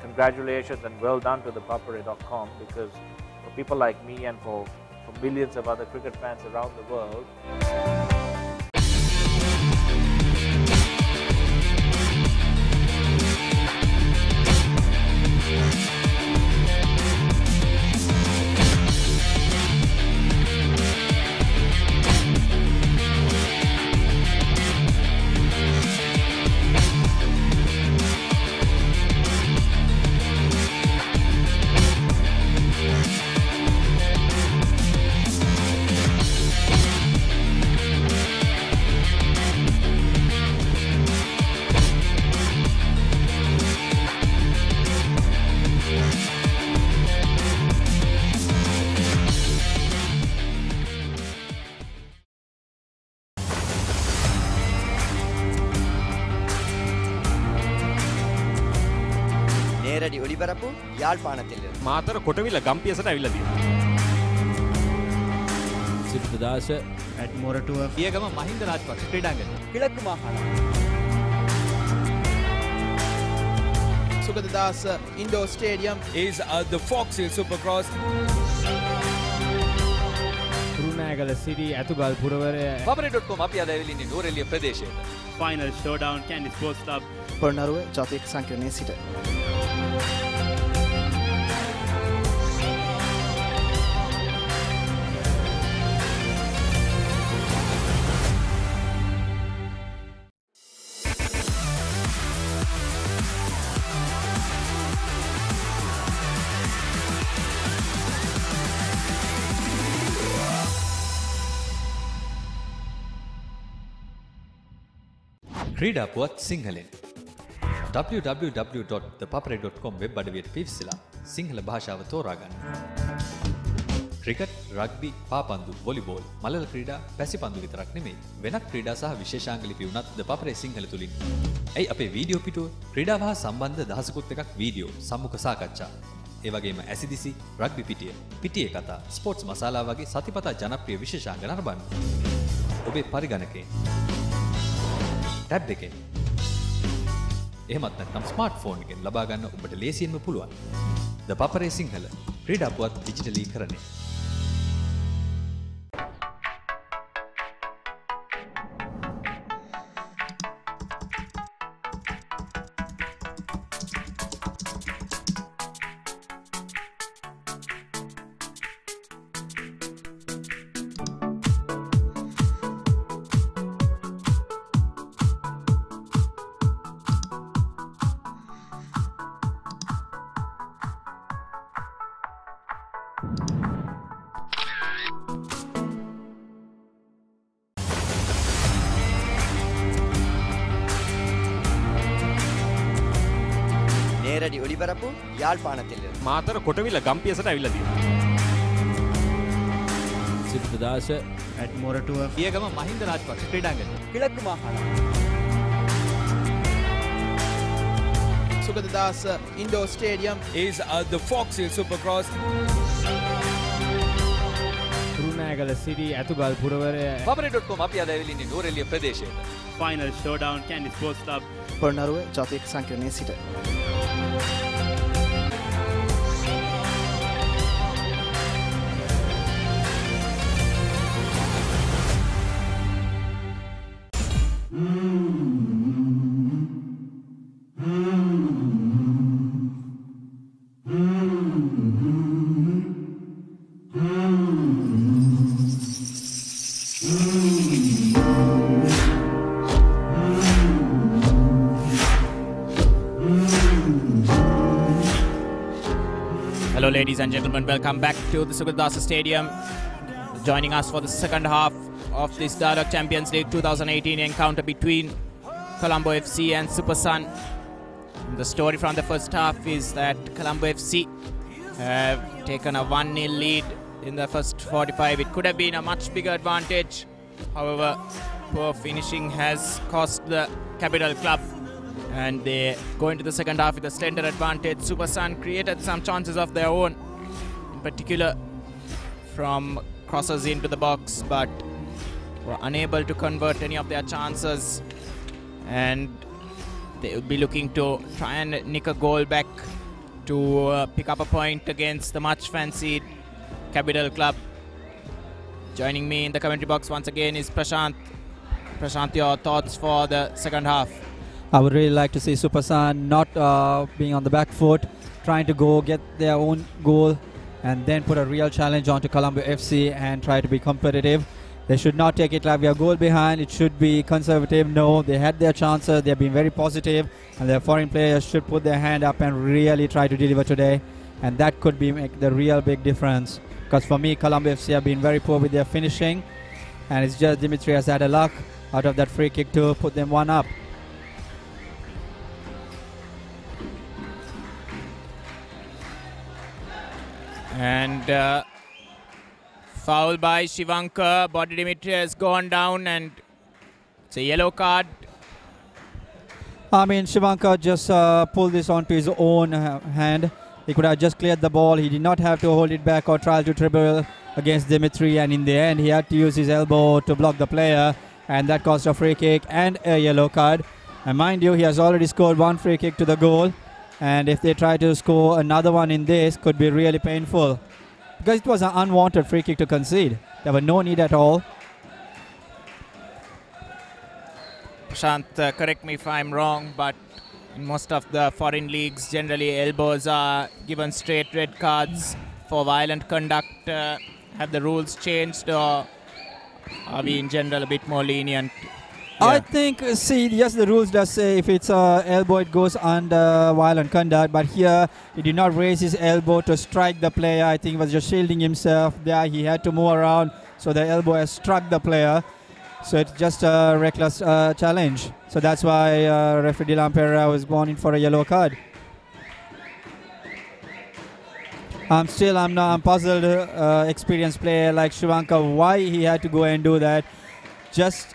congratulations and well done to the ThePapare.com, because for people like me and for millions of other cricket fans around the world, நேரடி ஒளிபரப்பு யாழ்ப்பாணத்தில் මාතර කොටවිල ගම්පියසට ඇවිල්ලා තියෙනවා. සිද්ධාස at Moratuwa පියගම Mahinda Rajapaksa ක්‍රීඩාංගණය. கிழக்கு மாகாணம் Sugadadasa Indoor Stadium is the Fox Hill Supercross. Kurunegala සිටි ඇතුගල් පුරවරය ThePapare.com අපි අද ඇවිල්ලා ඉන්නේ නෝරෙලිය ප්‍රදේශයට. Final showdown, Candy Sports Club. Polonnaruwa ජාතික සංකීර්ණයේ සිට ක්‍රීඩා පුවත් සිංහලෙන් www.thepapare.com වෙබ් අඩවියට පිවිසලා සිංහල භාෂාව තෝරාගන්න. ක්‍රිකට්, රග්බි, පාපන්දු, වොලිබෝල්, මලල ක්‍රීඩා, පැසිපන්දු විතරක් නෙමෙයි වෙනත් ක්‍රීඩා සහ විශේෂාංග ලිපි වුණත් ThePapare සිංහල තුලින්. ඇයි අපේ වීඩියෝ පිටුව ක්‍රීඩාව හා සම්බන්ධ දහසකුත් එකක් වීඩියෝ, සම්මුඛ සාකච්ඡා, ඒ වගේම ඇසිදිසි, රග්බි පිටිය, පිටියේ කතා, ස්පෝර්ට්ස් මසාලා වගේ සතිපතා ජනප්‍රිය විශේෂාංග නරඹන්න. ඔබේ පරිගණකයෙන් ටැබ් එකෙන් එහෙමත් නැත්නම් ස්මාර්ට්ෆෝන් එකෙන් ලබා ගන්න ඔබට ලේසියෙන්ම පුළුවන්. ThePapare සිංහල ක්‍රීඩා පුවත් ඩිජිටලීකරණය. நேரடி ஒளிபரப்பு யாழ்ப்பாணத்தில் මාතර කොටවිල ගම්පියසට ඇවිල්ලා තියෙනවා. සිද්ධාස at Moratuwa පියගම මහින්ද රාජපක්ෂ ක්‍රීඩාංගණය. கிழக்கு மாகாணம் Sugadadasa Indoor Stadium is the Fox Hill Supercross. Kurunegala සිටි ඇතුගල් පුරවරය ThePapare.com අපි අද ඇවිල්ලා ඉන්නේ නෝරෙලිය ප්‍රදේශයට. Final showdown, Candy Sports Club. Polonnaruwa ජාතික සංකීර්ණයේ සිට Hello ladies and gentlemen, welcome back to the Sugadadasa Stadium. Joining us for the second half of this Dialog Champions League 2018 encounter between Colombo FC and Super Sun. The story from the first half is that Colombo FC have taken a 1-0 lead in the first 45. It could have been a much bigger advantage. However, poor finishing has cost the Capital Club, and they go into the second half with a slender advantage. Super Sun created some chances of their own, in particular from crosses into the box, but were unable to convert any of their chances. And they will be looking to try and nick a goal back to pick up a point against the much fancied Capital Club. Joining me in the commentary box once again is Prashant. Prashant, your thoughts for the second half? I would really like to see Supersan not being on the back foot, trying to go get their own goal and then put a real challenge onto Colombo FC and try to be competitive. They should not take it like we are goal behind. It should be conservative. No, they had their chances. They have been very positive, and their foreign players should put their hand up and really try to deliver today. And that could be make the real big difference. Because for me, Colombo FC have been very poor with their finishing, and it's just Dimitri has had a luck out of that free kick to put them one up. And foul by Shivanka. Body Dimitri has gone down and it's a yellow card. I mean, Shivanka just pulled this onto his own hand. He could have just cleared the ball. He did not have to hold it back or try to dribble against Dimitri, and in the end he had to use his elbow to block the player, and that caused a free kick and a yellow card. And mind you, he has already scored one free kick to the goal, and if they try to score another one in this, could be really painful. Because it was an unwanted free kick to concede. There was no need at all. Prashant, correct me if I'm wrong, but in most of the foreign leagues, generally elbows are given straight red cards for violent conduct. Have the rules changed, or are we in general a bit more lenient? Yeah. I think, yes, the rules does say if it's elbow, it goes under violent conduct. But here, he did not raise his elbow to strike the player. I think he was just shielding himself there. He had to move around, so the elbow has struck the player. So it's just a reckless challenge. So that's why referee ThePapare was going in for a yellow card. I'm puzzled. Experienced player like Shivanka, why he had to go and do that just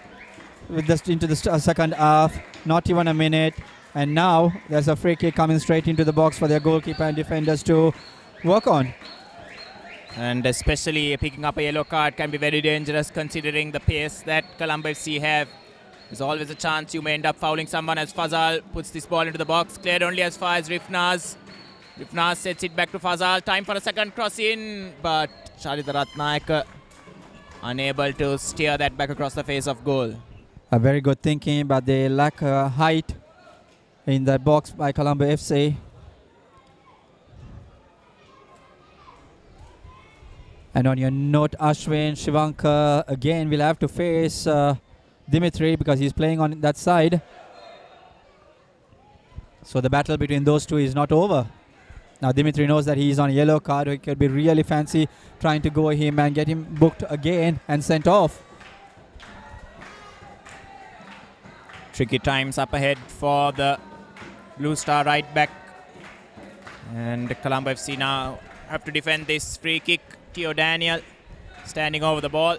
with into the second half, not even a minute. And now there's a free kick coming straight into the box for their goalkeeper and defenders to work on. And especially picking up a yellow card can be very dangerous considering the pace that Colombo FC have. There's always a chance you may end up fouling someone as Fazal puts this ball into the box. Cleared only as far as Rifnaz. Rifnaz sets it back to Fazal. Time for a second cross in, but Charita Ratnayaka unable to steer that back across the face of goal. A very good thinking, but they lack height in that box by Colombo FC. And on your note, Ashwin, Shivanka again will have to face Dimitri because he's playing on that side. So the battle between those two is not over. Now Dimitri knows that he's on a yellow card. It could be really fancy trying to go him and get him booked again and sent off. Tricky times up ahead for the Blue Star right back. And Colombo FC now have to defend this free kick. Theo Daniel standing over the ball.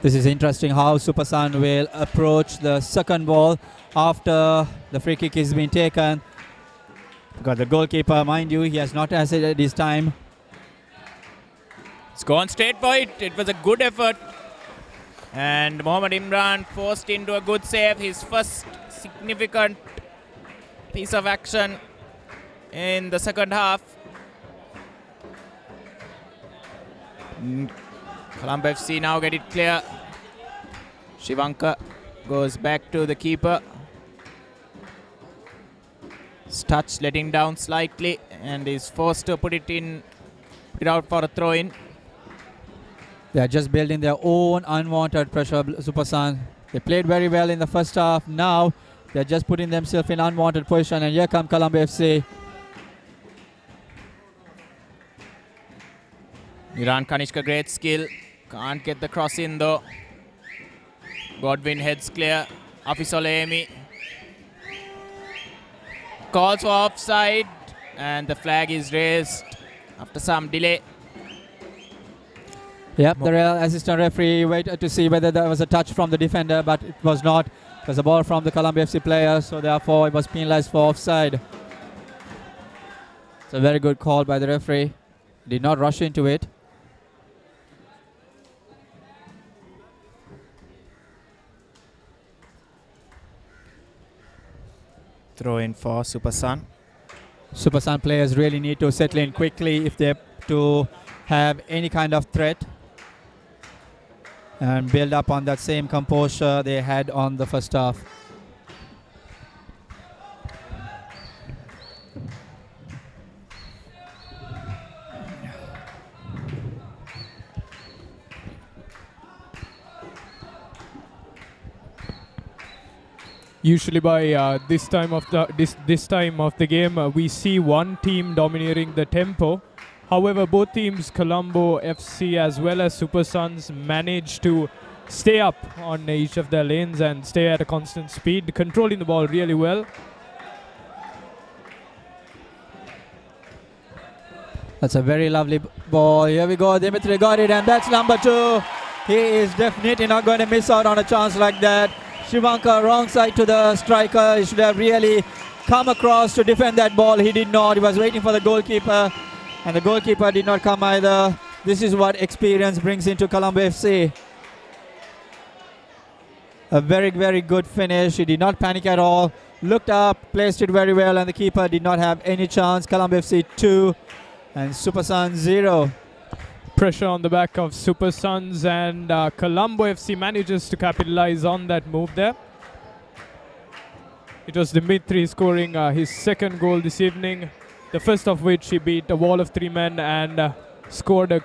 This is interesting how Supersan will approach the second ball after the free kick is being taken. Because the goalkeeper, mind you, he has not hesitated his time. It's gone straight for it. It was a good effort. And Mohammad Imran forced into a good save. His first significant piece of action in the second half. Colombo FC now get it clear. Shivanka goes back to the keeper. Touch letting down slightly and is forced to put it out for a throw in. They are just building their own unwanted pressure, Supersan. They played very well in the first half. Now they're just putting themselves in unwanted position, and here come Colombo FC. Iran Kanishka, great skill. Can't get the cross in though. Godwin heads clear. Afisolemi calls for offside, and the flag is raised after some delay. Yep, the assistant referee waited to see whether there was a touch from the defender, but it was not. It was a ball from the Colombo FC player, so therefore it was penalized for offside. It's a very good call by the referee. Did not rush into it. throw in for Supersan. Supersan players really need to settle in quickly if they're to have any kind of threat and build up on that same composure they had on the first half. Usually by this time of the game, we see one team dominating the tempo. However, both teams, Colombo FC as well as Super Suns, manage to stay up on each of their lanes and stay at a constant speed, controlling the ball really well. That's a very lovely ball. Here we go. Dimitri got it, and that's number 2. He is definitely not going to miss out on a chance like that. Shivanka wrong side to the striker. He should have really come across to defend that ball. He did not. He was waiting for the goalkeeper, and the goalkeeper did not come either. This is what experience brings into Colombo FC. A very, very good finish. He did not panic at all. Looked up, placed it very well, and the keeper did not have any chance. Colombo FC 2 and Super Suns 0. Pressure on the back of Super Suns, and Colombo FC manages to capitalize on that move there. It was Dimitri scoring his second goal this evening, the first of which he beat a wall of 3 men and scored a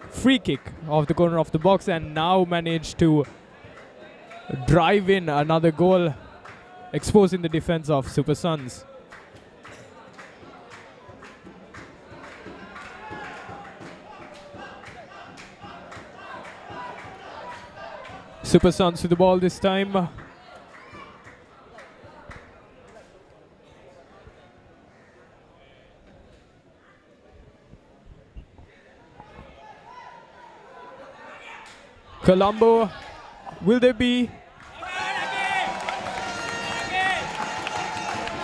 free kick off the corner of the box, and now managed to drive in another goal, exposing the defense of Super Suns. Super Suns with the ball this time. Colombo, will there be?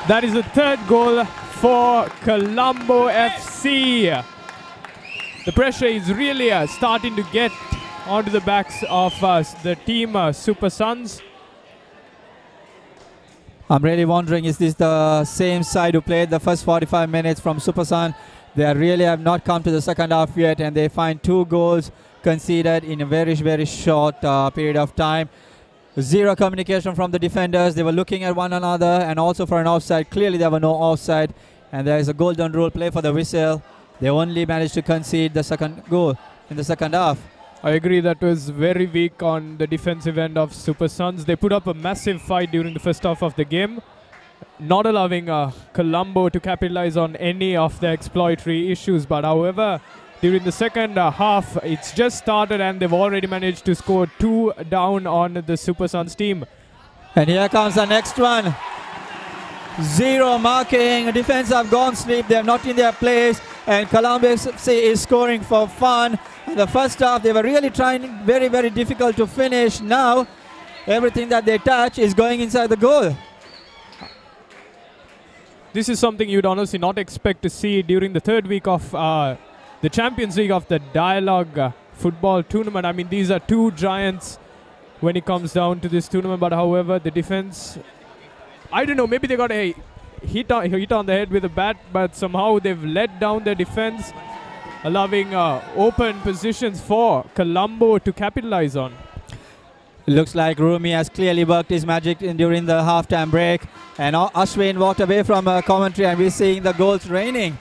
That is the third goal for Colombo FC. The pressure is really starting to get onto the backs of the team Super Suns. I'm really wondering, is this the same side who played the first 45 minutes from Super Sun? They really have not come to the second half yet, and they find 2 goals conceded in a very, very short period of time. Zero communication from the defenders. They were looking at one another, and also for an offside. Clearly there were no offside, and there is a golden rule, play for the whistle. They only managed to concede the second goal in the second half. I agree, that was very weak on the defensive end of Super Suns. They put up a massive fight during the first half of the game, not allowing Colombo to capitalize on any of the exploitatory issues. But however, during the second half, it's just started and they've already managed to score 2 down on the Super Suns team. And here comes the next one. Zero marking. Defense have gone sleep. They're not in their place. And Colombo FC is scoring for fun. In the first half, they were really trying very, very difficult to finish. Now, everything that they touch is going inside the goal. This is something you'd honestly not expect to see during the third week of the Champions League of the Dialog football tournament. I mean, these are 2 giants when it comes down to this tournament. But however, the defense, I don't know, maybe they got a hit on the head with a bat, but somehow they've let down their defense, allowing open positions for Colombo to capitalize on. It looks like Rumi has clearly worked his magic during the halftime break, and Ashwin walked away from commentary, and we're seeing the goals raining.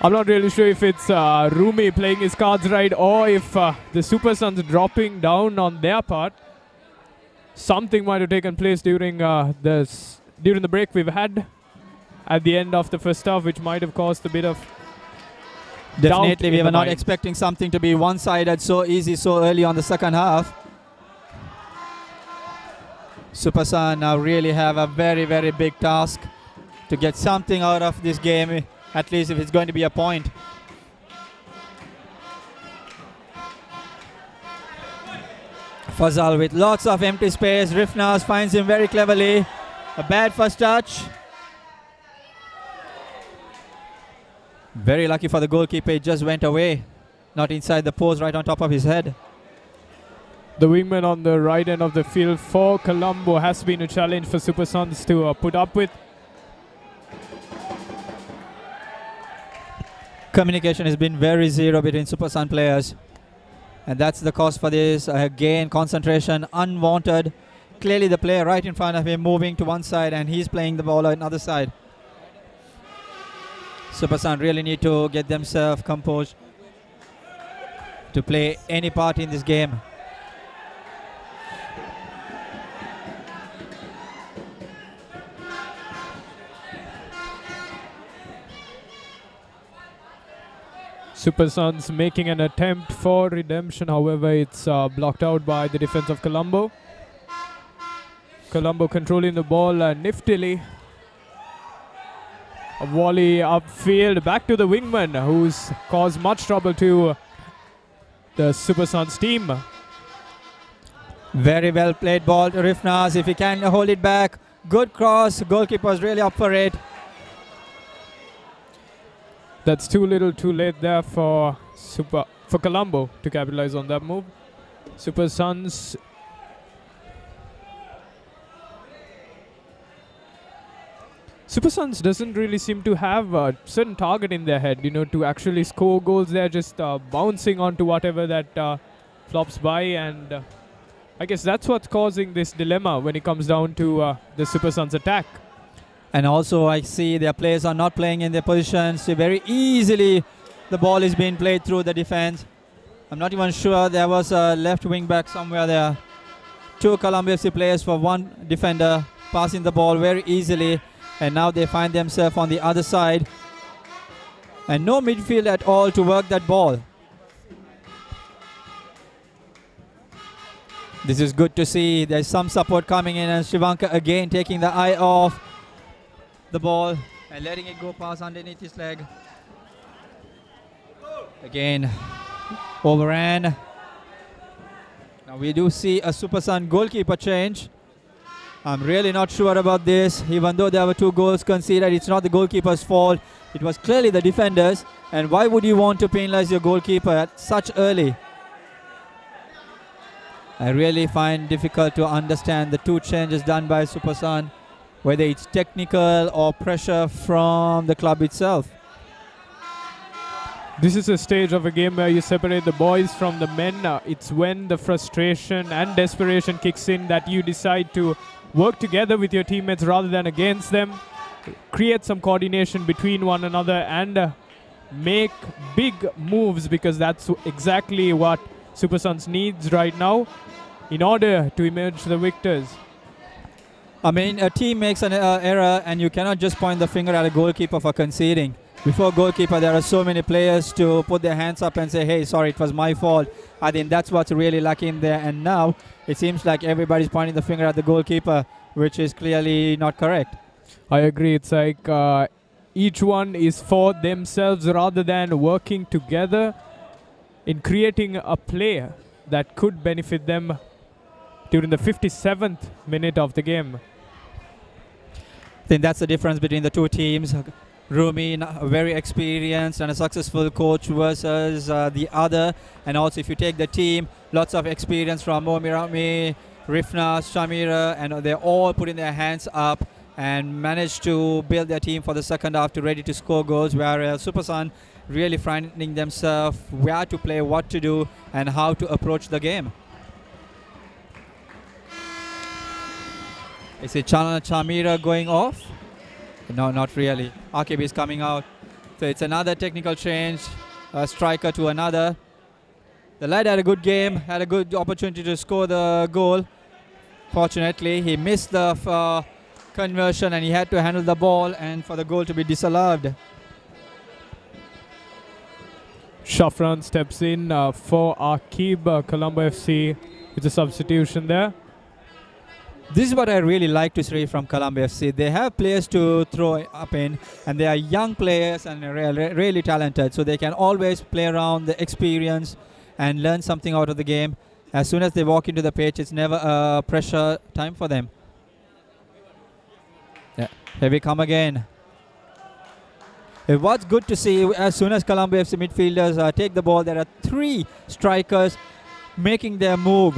I'm not really sure if it's Rumi playing his cards right, or if the Super Suns dropping down on their part. Something might have taken place during the break we've had at the end of the first half, which might have caused a bit of Definitely, we were not mind. expecting something to be one-sided so easy so early on the second half. Super Sun now really have a very, very big task to get something out of this game, at least if it's going to be a point. Fazal with lots of empty space. Rifnas finds him very cleverly. A bad first touch. Very lucky for the goalkeeper, it just went away. Not inside the post, right on top of his head. The wingman on the right end of the field for Colombo has been a challenge for Super Sons to put up with. Communication has been very zero between Super Sun players. And that's the cause for this. Again, concentration, unwanted. Clearly the player right in front of him moving to one side and he's playing the ball on another side. Super Sun really need to get themselves composed to play any part in this game. Super Sons making an attempt for redemption, however it's blocked out by the defense of Colombo. Colombo controlling the ball niftily. A volley upfield, back to the wingman who's caused much trouble to the Super Sons team. Very well played ball to Rifnas. If he can hold it back, good cross. Goalkeeper's really up for it. That's too little too late there for Colombo to capitalize on that move. Super Sons doesn't really seem to have a certain target in their head, to actually score goals. They're just bouncing onto whatever that flops by, and I guess that's what's causing this dilemma when it comes down to the Super Sons attack. And also I see their players are not playing in their positions. So very easily the ball is being played through the defense. I'm not even sure there was a left wing back somewhere there. Two Colombo FC players for one defender passing the ball very easily. And now they find themselves on the other side. And no midfield at all to work that ball. This is good to see. There's some support coming in and Shivanka again taking the eye off the ball and letting it go past underneath his leg. Again, overran. Now we do see a Super Sun goalkeeper change. I'm really not sure about this. Even though there were 2 goals conceded, it's not the goalkeeper's fault. It was clearly the defenders. And why would you want to penalize your goalkeeper at such early? I really find difficult to understand the 2 changes done by Super Sun, whether it's technical or pressure from the club itself. This is a stage of a game where you separate the boys from the men. It's when the frustration and desperation kicks in that you decide to work together with your teammates rather than against them, create some coordination between one another and make big moves, because that's exactly what Super Sons needs right now in order to emerge the victors. I mean, a team makes an error and you cannot just point the finger at a goalkeeper for conceding. Before goalkeeper, there are so many players to put their hands up and say, hey, sorry, it was my fault. I think that's what's really lacking there. And now it seems like everybody's pointing the finger at the goalkeeper, which is clearly not correct. I agree. It's like each one is for themselves rather than working together in creating a play that could benefit them during the 57th minute of the game. I think that's the difference between the 2 teams. Rumi, a very experienced and a successful coach versus the other. And also if you take the team, lots of experience from Momirami, Rifna, Shamira, and they're all putting their hands up and managed to build their team for the second half to ready to score goals, whereas Super Sun really finding themselves where to play, what to do, and how to approach the game. Is it Chamira going off? No, not really. Akib is coming out. So it's another technical change, a striker to another. The lad had a good game, had a good opportunity to score the goal. Fortunately, he missed the conversion and he had to handle the ball and for the goal to be disallowed. Shafran steps in for Akib. Colombo FC with a substitution there. This is what I really like to see from Colombo FC. They have players to throw up in, and they are young players and really talented, so they can always play around the experience and learn something out of the game. As soon as they walk into the pitch, it's never a pressure time for them. Yeah, here we come again. It was good to see as soon as Colombo FC midfielders take the ball, there are 3 strikers making their move.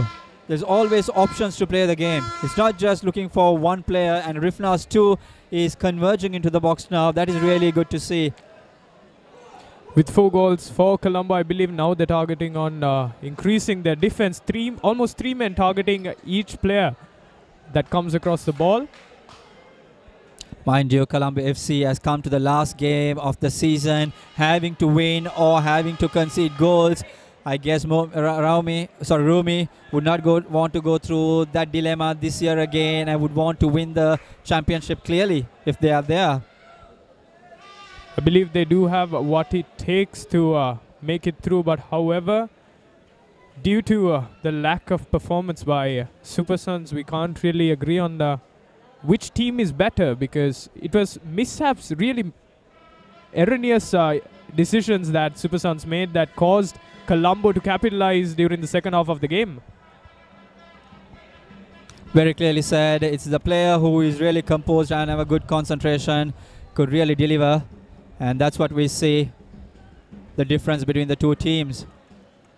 there's always options to play the game. It's not just looking for one player, and Rifnas too is converging into the box now. That is really good to see. With 4 goals for Colombo, I believe now they're targeting on increasing their defense. Almost 3 men targeting each player that comes across the ball. Mind you, Colombo FC has come to the last game of the season, having to win or having to concede goals. I guess Rumi would not want to go through that dilemma this year again and would want to win the championship clearly if they are there. I believe they do have what it takes to make it through, but however, due to the lack of performance by Super Sons, we can't really agree on which team is better, because it was mishaps, really erroneous decisions that Super Sons made that caused Colombo to capitalize during the second half of the game. Very clearly said. It's the player who is really composed and have a good concentration, could really deliver. And that's what we see, the difference between the two teams.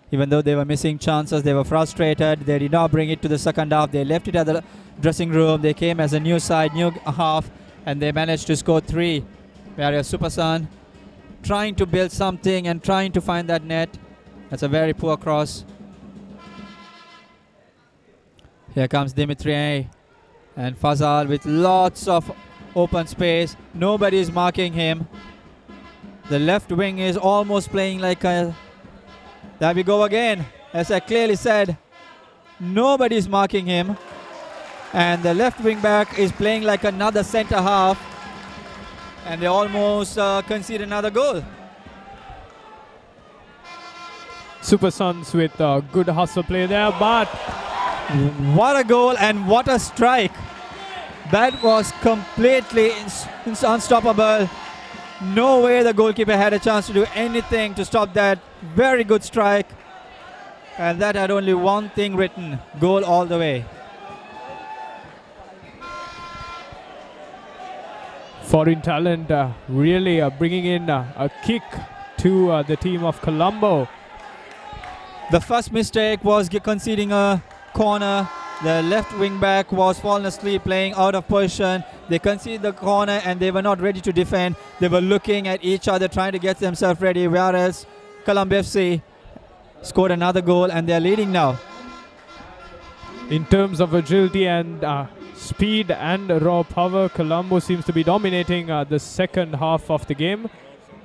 Even though they were missing chances, they were frustrated. They did not bring it to the second half. They left it at the dressing room. They came as a new side, new half, and they managed to score 3. Whereas Super Sun trying to build something and trying to find that net. That's a very poor cross. Here comes Dimitri and Fazal with lots of open space. Nobody is marking him. The left wing is almost playing like a... There we go again. As I clearly said, nobody is marking him. And the left wing back is playing like another centre half. And they almost concede another goal. Super Sons with good hustle play there, but... What a goal and what a strike. That was completely unstoppable. No way the goalkeeper had a chance to do anything to stop that. Very good strike. And that had only one thing written: goal all the way. Foreign talent really bringing in a kick to the team of Colombo. The first mistake was conceding a corner. The left wing back was fallen asleep, playing out of position. They conceded the corner and they were not ready to defend. They were looking at each other, trying to get themselves ready. Whereas Colombo FC scored another goal and they're leading now. In terms of agility and speed and raw power, Colombo seems to be dominating the second half of the game,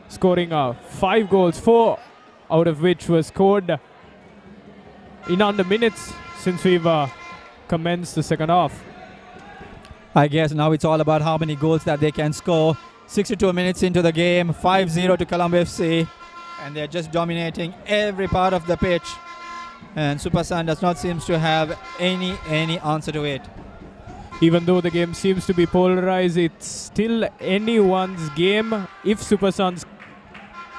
scoring 5 goals, 4 out of which were scored in under minutes since we've commenced the second half. I guess now it's all about how many goals that they can score. 62 minutes into the game, 5-0 to Colombo FC, and they're just dominating every part of the pitch. And Super Sun does not seem to have any answer to it. Even though the game seems to be polarized, it's still anyone's game if Super Suns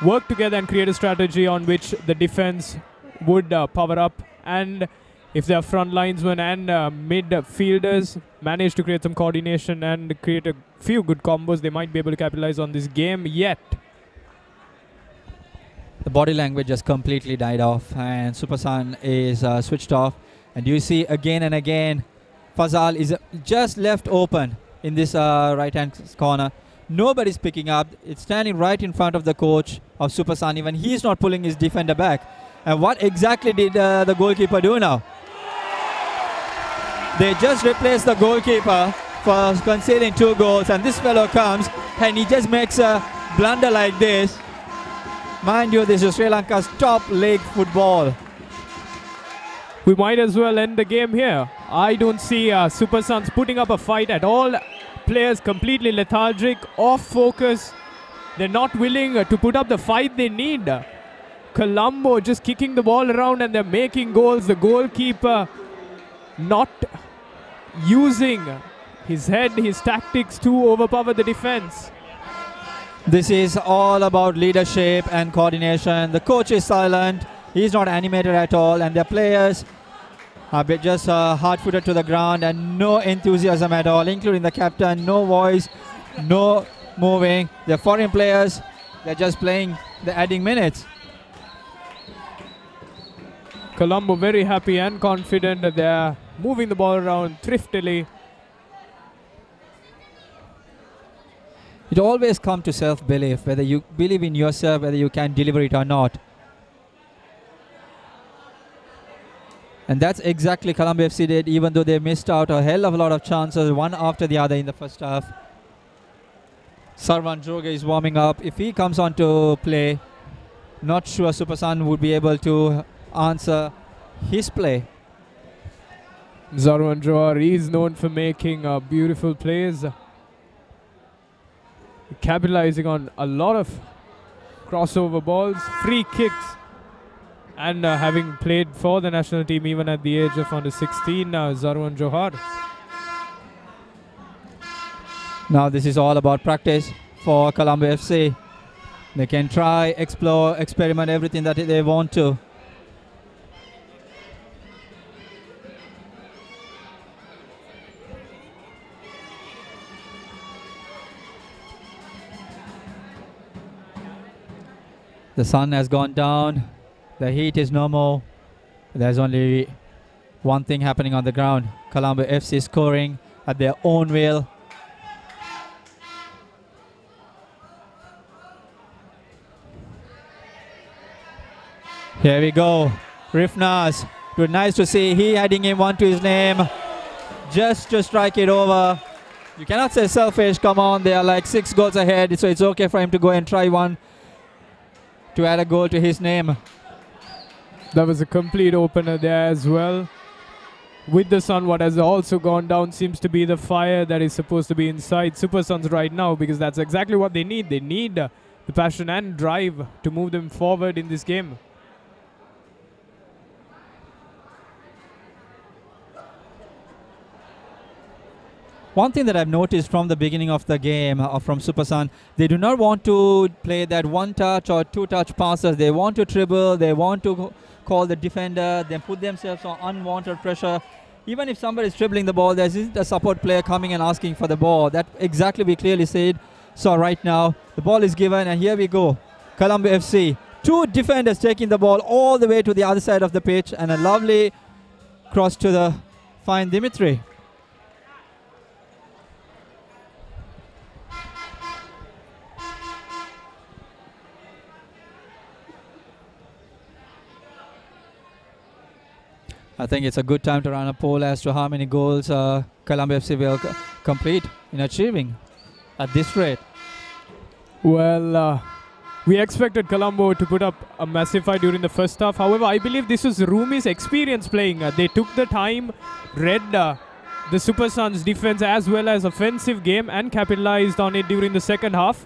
work together and create a strategy on which the defense would power up, and if their front linesmen and midfielders manage to create some coordination and create a few good combos, they might be able to capitalize on this game yet. The body language just completely died off and Super Sun is switched off. And you see again and again, Fazal is just left open in this right-hand corner. Nobody's picking up. It's standing right in front of the coach of Super Sun. Even he's not pulling his defender back. And what exactly did the goalkeeper do now? They just replaced the goalkeeper for conceding 2 goals, and this fellow comes and he just makes a blunder like this. Mind you, this is Sri Lanka's top league football. We might as well end the game here. I don't see Super Suns putting up a fight at all. Players completely lethargic, off focus. They're not willing to put up the fight they need. Colombo just kicking the ball around and they're making goals. The goalkeeper not using his head, his tactics to overpower the defense. This is all about leadership and coordination. The coach is silent. He's not animated at all. And their players are just hard-footed to the ground and no enthusiasm at all, including the captain. No voice, no moving. They're foreign players. They're just playing, they're adding minutes. Colombo very happy and confident that they're moving the ball around thriftily. It always comes to self-belief, whether you believe in yourself, whether you can deliver it or not. And that's exactly Colombo FC did, even though they missed out a hell of a lot of chances, one after the other in the first half. Sarvan Joga is warming up. If he comes on to play, not sure Super Sun would be able to answer his play. Zarwan Johar is known for making beautiful plays, capitalizing on a lot of crossover balls, free kicks, and having played for the national team even at the age of under 16, Zarwan Johar. Now this is all about practice for Colombo FC. They can try, explore, experiment everything that they want to. The sun has gone down. The heat is no more. There's only one thing happening on the ground. Colombo FC scoring at their own will. Here we go. Rifnas. It was nice to see he adding in one to his name just to strike it over. You cannot say selfish. Come on, they are like 6 goals ahead, so it's okay for him to go and try one to add a goal to his name. That was a complete opener there as well. With the sun, what has also gone down seems to be the fire that is supposed to be inside Super Suns right now, because that's exactly what they need. They need the passion and drive to move them forward in this game. One thing that I've noticed from the beginning of the game from Super Sun, they do not want to play that one-touch or two-touch passes. They want to dribble, they want to call the defender, then put themselves on unwanted pressure. Even if somebody is dribbling the ball, there isn't a support player coming and asking for the ball. That exactly we clearly said. So right now, the ball is given, and here we go. Colombo FC, 2 defenders taking the ball all the way to the other side of the pitch, and a lovely cross to the fine Dimitri. I think it's a good time to run a poll as to how many goals Colombo FC will complete in achieving at this rate. Well, we expected Colombo to put up a massive fight during the first half. However, I believe this was Rumi's experience playing. They took the time, read the Super Suns defense as well as offensive game, and capitalized on it during the second half.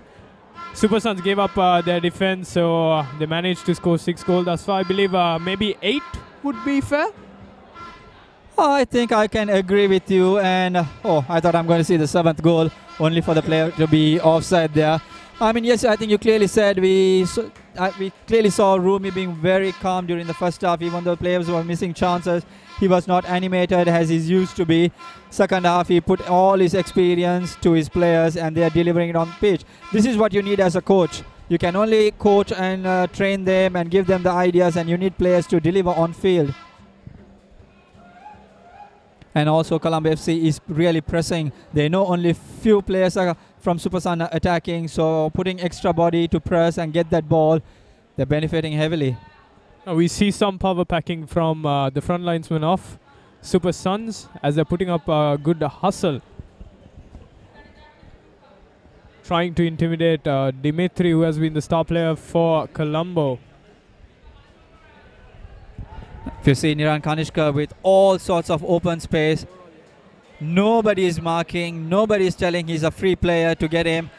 Super Suns gave up their defense, so they managed to score 6 goals thus far. I believe maybe 8 would be fair. I think I can agree with you, and I thought I'm going to see the 7th goal, only for the player to be offside there. I mean, yes, I think you clearly said we clearly saw Rumi being very calm during the first half. Even though players were missing chances, he was not animated as he's used to be. Second half, he put all his experience to his players, and they are delivering it on pitch. This is what you need as a coach. You can only coach and train them and give them the ideas, and you need players to deliver on field. And also Colombo FC is really pressing. They know only few players are from Super Sun attacking, so putting extra body to press and get that ball, they're benefiting heavily. We see some power packing from the front linesmen of Super Suns as they're putting up a good hustle, trying to intimidate Dimitri, who has been the star player for Colombo. If you see Niran Kanishka with all sorts of open space, nobody is marking, nobody is telling he's a free player to get him.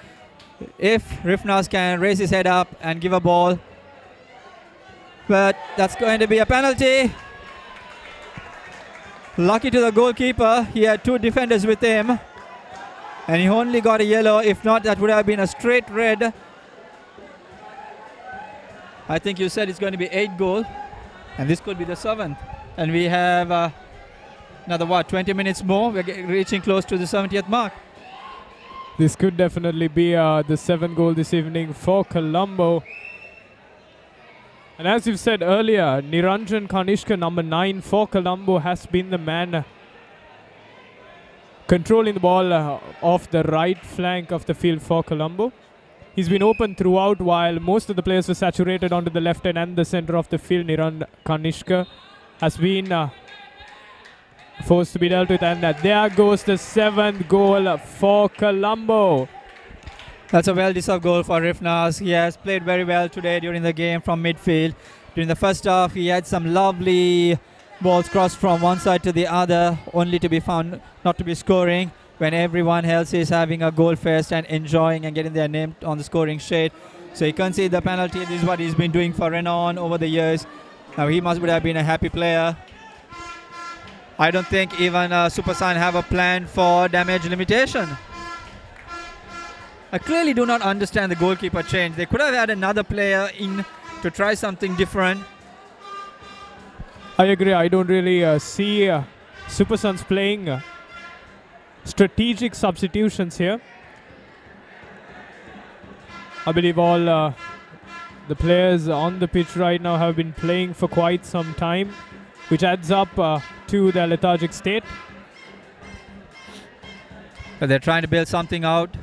If Rifnas can raise his head up and give a ball, but that's going to be a penalty. Lucky to the goalkeeper, he had 2 defenders with him, and he only got a yellow. If not, that would have been a straight red. I think you said it's going to be 8 goals. And this could be the 7th. And we have another, 20 minutes more. We're reaching close to the 70th mark. This could definitely be the 7th goal this evening for Colombo. And as you've said earlier, Niranjan Kanishka, number 9 for Colombo, has been the man controlling the ball off the right flank of the field for Colombo. He's been open throughout while most of the players were saturated onto the left end and the center of the field. Niranjan Kanishka has been forced to be dealt with, and there goes the 7th goal for Colombo. That's a well-deserved goal for Rifnas. He has played very well today during the game from midfield. During the first half, he had some lovely balls crossed from one side to the other, only to be found not to be scoring when everyone else is having a goal fest and enjoying and getting their name on the scoring sheet. So he conceded the penalty. This is what he's been doing for Renan over the years. Now he would have been a happy player. I don't think even Super Sun have a plan for damage limitation. I clearly do not understand the goalkeeper change. They could have had another player in to try something different. I agree. I don't really see Super Suns playing strategic substitutions here. I believe all the players on the pitch right now have been playing for quite some time, which adds up to their lethargic state. But they're trying to build something out.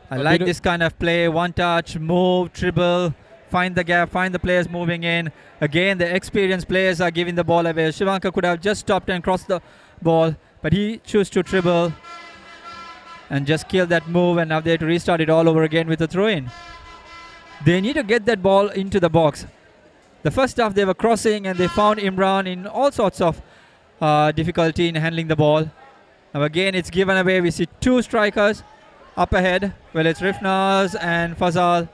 I like this kind of play. One touch, move, dribble, find the gap, find the players moving in. Again, the experienced players are giving the ball away. Shivanka could have just stopped and crossed the ball, but he chose to dribble and just kill that move, and now they have to restart it all over again with a throw-in. They need to get that ball into the box. The first half they were crossing and they found Imran in all sorts of difficulty in handling the ball. Now again it's given away. We see two strikers up ahead. Well, it's Rifnaz and Fazal.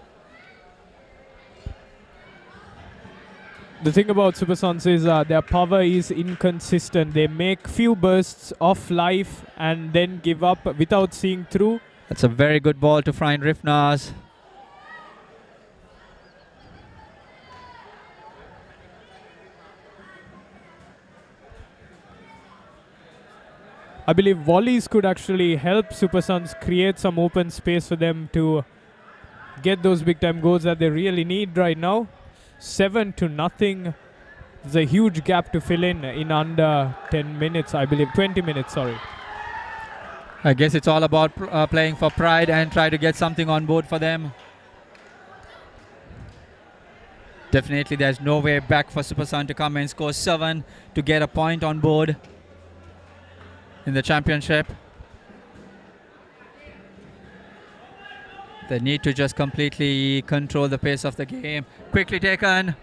The thing about Super Suns is their power is inconsistent. They make few bursts of life and then give up without seeing through. That's a very good ball to find Rifnaz. I believe volleys could actually help Super Suns create some open space for them to get those big time goals that they really need right now. 7-0. There's a huge gap to fill in under 10 minutes, I believe. 20 minutes, sorry. I guess it's all about playing for pride and try to get something on board for them. Definitely there's no way back for Super Sun to come and score 7 to get a point on board in the championship. They need to just completely control the pace of the game. Quickly taken.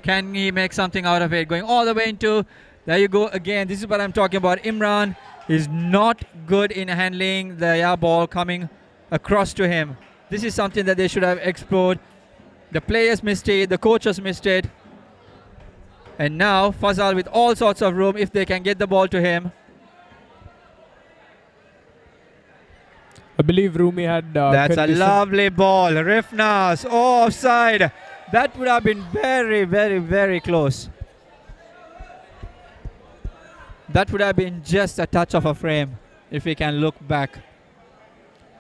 Can he make something out of it? Going all the way into, there you go again. This is what I'm talking about. Imran is not good in handling the air ball coming across to him. This is something that they should have explored. The players missed it, the coaches missed it. And now Fazal with all sorts of room if they can get the ball to him. I believe Rumi had... That's a lovely ball. Rifnas, offside. That would have been very, very, very close. That would have been just a touch of a frame if we can look back.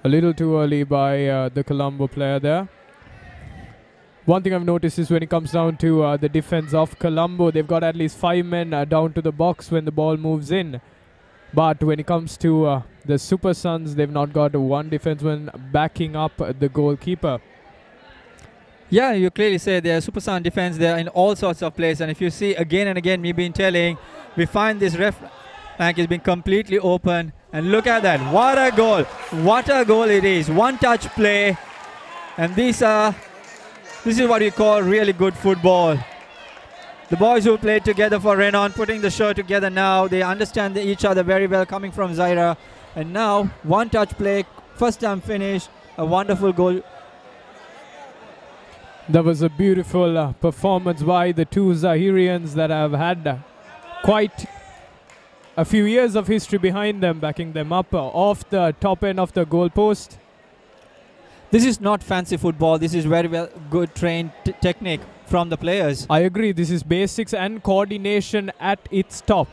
A little too early by the Colombo player there. One thing I've noticed is when it comes down to the defense of Colombo, they've got at least 5 men down to the box when the ball moves in. But when it comes to the Super Suns, they've not got one defenseman backing up the goalkeeper. Yeah, you clearly say they're Super Sun defense. They're in all sorts of plays. And if you see again and again, me been telling, we find this ref flank has been completely open. And look at that. What a goal. What a goal it is. One touch play. And this is what we call really good football. The boys who played together for Renan, putting the show together now, they understand each other very well coming from Zaira. And now, one touch play, first time finish, a wonderful goal. That was a beautiful performance by the two Zahirians that have had quite a few years of history behind them, backing them up off the top end of the goal post. This is not fancy football. This is very well good trained technique from the players. I agree. This is basics and coordination at its top.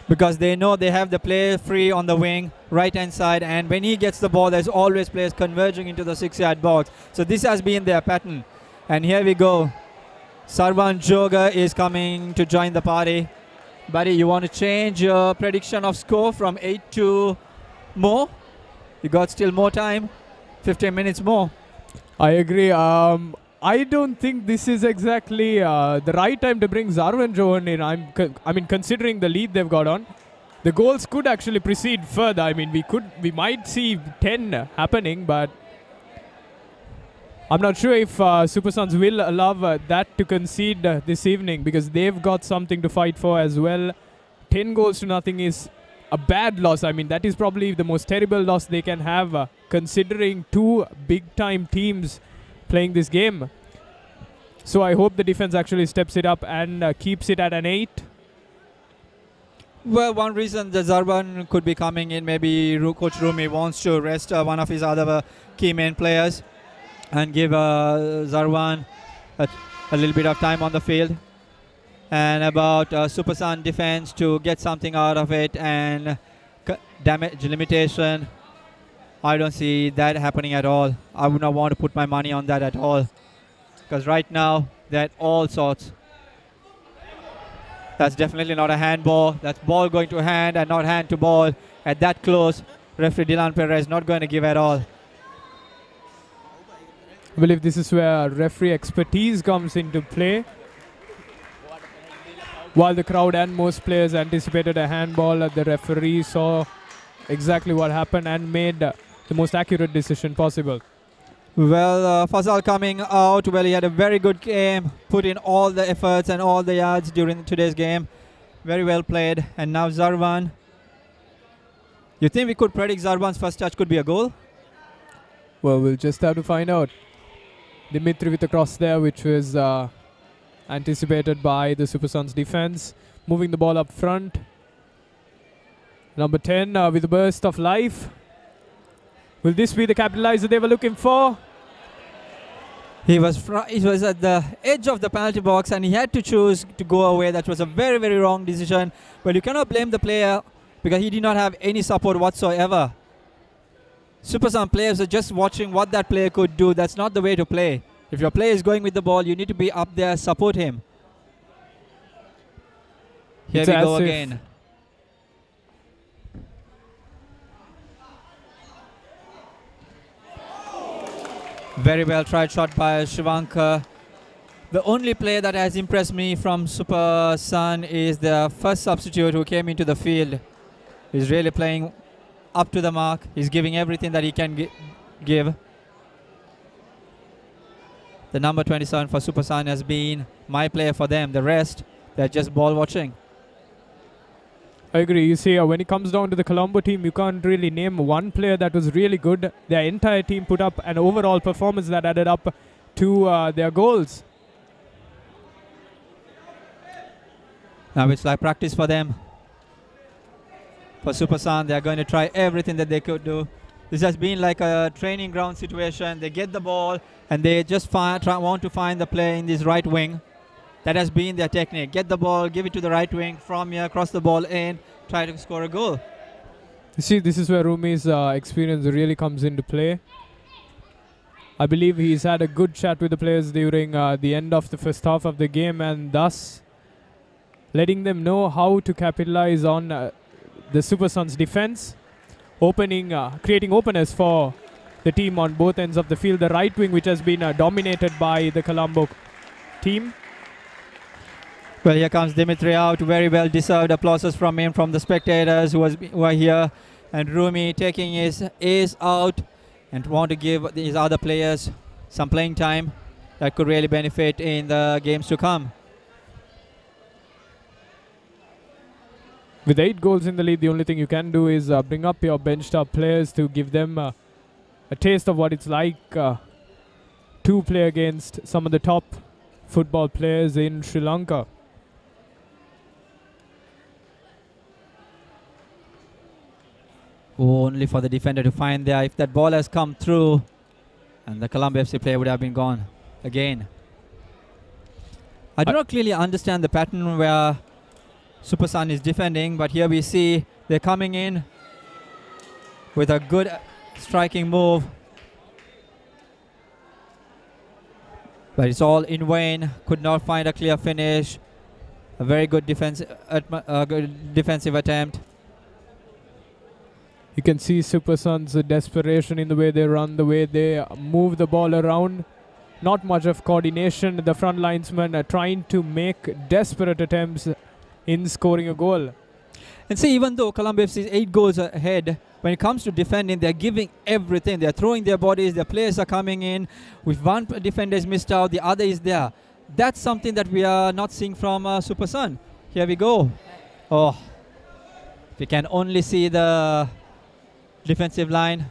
Because they know they have the player free on the wing, right hand side, and when he gets the ball, there's always players converging into the 6-yard box. So this has been their pattern. And here we go. Sarvan Joga is coming to join the party. Buddy, you want to change your prediction of score from 8 to more? You got still more time, 15 minutes more. I agree. I don't think this is exactly the right time to bring Zarvan Johan in. I mean, considering the lead they've got on, the goals could actually proceed further. I mean, we might see 10 happening, but I'm not sure if Super Suns will allow that to concede this evening, because they've got something to fight for as well. 10 goals to nothing is a bad loss. I mean, that is probably the most terrible loss they can have, considering two big-time teams playing this game. So I hope the defense actually steps it up and keeps it at an 8. Well, one reason that Zarban could be coming in, maybe Coach Rumi wants to rest one of his other key main players and give Zarwan a little bit of time on the field. And about Super Sun defense to get something out of it and damage limitation, I don't see that happening at all. I would not want to put my money on that at all, because right now they're at all sorts. That's definitely not a handball. That's ball going to hand and not hand to ball. At that close, referee Dylan Perez not going to give at all. I believe this is where referee expertise comes into play. While the crowd and most players anticipated a handball, the referee saw exactly what happened and made the most accurate decision possible. Well, Fazal coming out. Well, he had a very good game, put in all the efforts and all the yards during today's game. Very well played. And now Zarvan. You think we could predict Zarvan's first touch could be a goal? Well, we'll just have to find out. Dimitri with the cross there, which was anticipated by the Super Suns defense. Moving the ball up front. Number 10 with a burst of life. Will this be the capitalizer they were looking for? He was at the edge of the penalty box and he had to choose to go away. That was a very, very wrong decision. But you cannot blame the player because he did not have any support whatsoever. Super Sun players are just watching what that player could do. That's not the way to play. If your player is going with the ball, you need to be up there, support him. Here we go again. Very well tried shot by Shivankar. The only player that has impressed me from Super Sun is the first substitute who came into the field. He's really playing up to the mark. He's giving everything that he can give. The number 27 for Super Sun has been my player for them. The rest, they're just ball watching. I agree. You see, when it comes down to the Colombo team, you can't really name one player that was really good. Their entire team put up an overall performance that added up to their goals. Now it's like practice for them. For Super Sun, they're going to try everything that they could do. This has been like a training ground situation. They get the ball and they just want to find the player in this right wing. That has been their technique. Get the ball, give it to the right wing, from here, cross the ball in, try to score a goal. You see, this is where Rumi's experience really comes into play. I believe he's had a good chat with the players during the end of the first half of the game, and thus letting them know how to capitalize on the Super Suns defense, creating openers for the team on both ends of the field. The right wing, which has been dominated by the Colombo team. Well, here comes Dimitri out. Very well deserved applauses from him, from the spectators who are here. And Rumi taking his ace out and want to give these other players some playing time that could really benefit in the games to come. With 8 goals in the lead, the only thing you can do is bring up your benched up players to give them a taste of what it's like to play against some of the top football players in Sri Lanka. Only for the defender to find there. If that ball has come through, and the Colombo FC player would have been gone again. I do not clearly understand the pattern where Super Sun is defending, but here we see they're coming in with a good striking move. But it's all in vain. Could not find a clear finish. A very good good defensive attempt. You can see Super Sun's desperation in the way they run, the way they move the ball around. Not much of coordination. The front linesmen are trying to make desperate attempts in scoring a goal. And see, even though Colombo FC is 8 goals ahead, when it comes to defending, they're giving everything. They're throwing their bodies, their players are coming in. If one defender is missed out, the other is there. That's something that we are not seeing from Super Sun. Here we go. Oh, we can only see the defensive line.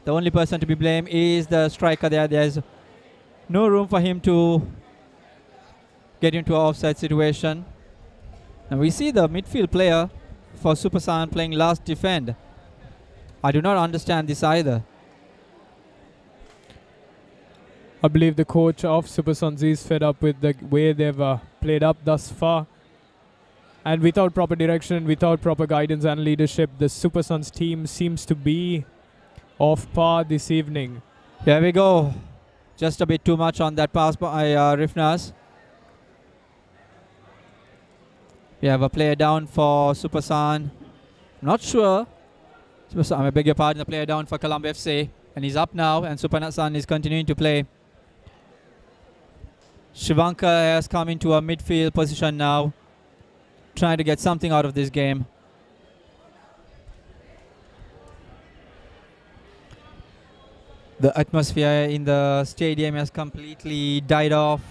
The only person to be blamed is the striker there. There's no room for him to get into an offside situation. And we see the midfield player for Super Sun playing last defend. I do not understand this either. I believe the coach of Super Suns is fed up with the way they've played up thus far. And without proper direction, without proper guidance and leadership, the Super Suns team seems to be off par this evening. Here we go. Just a bit too much on that pass by Rifnas. We have a player down for Super Sun. Not sure. I beg your pardon, the player down for Colombo FC. And he's up now, and Super Sun is continuing to play. Shivanka has come into a midfield position now, trying to get something out of this game. The atmosphere in the stadium has completely died off.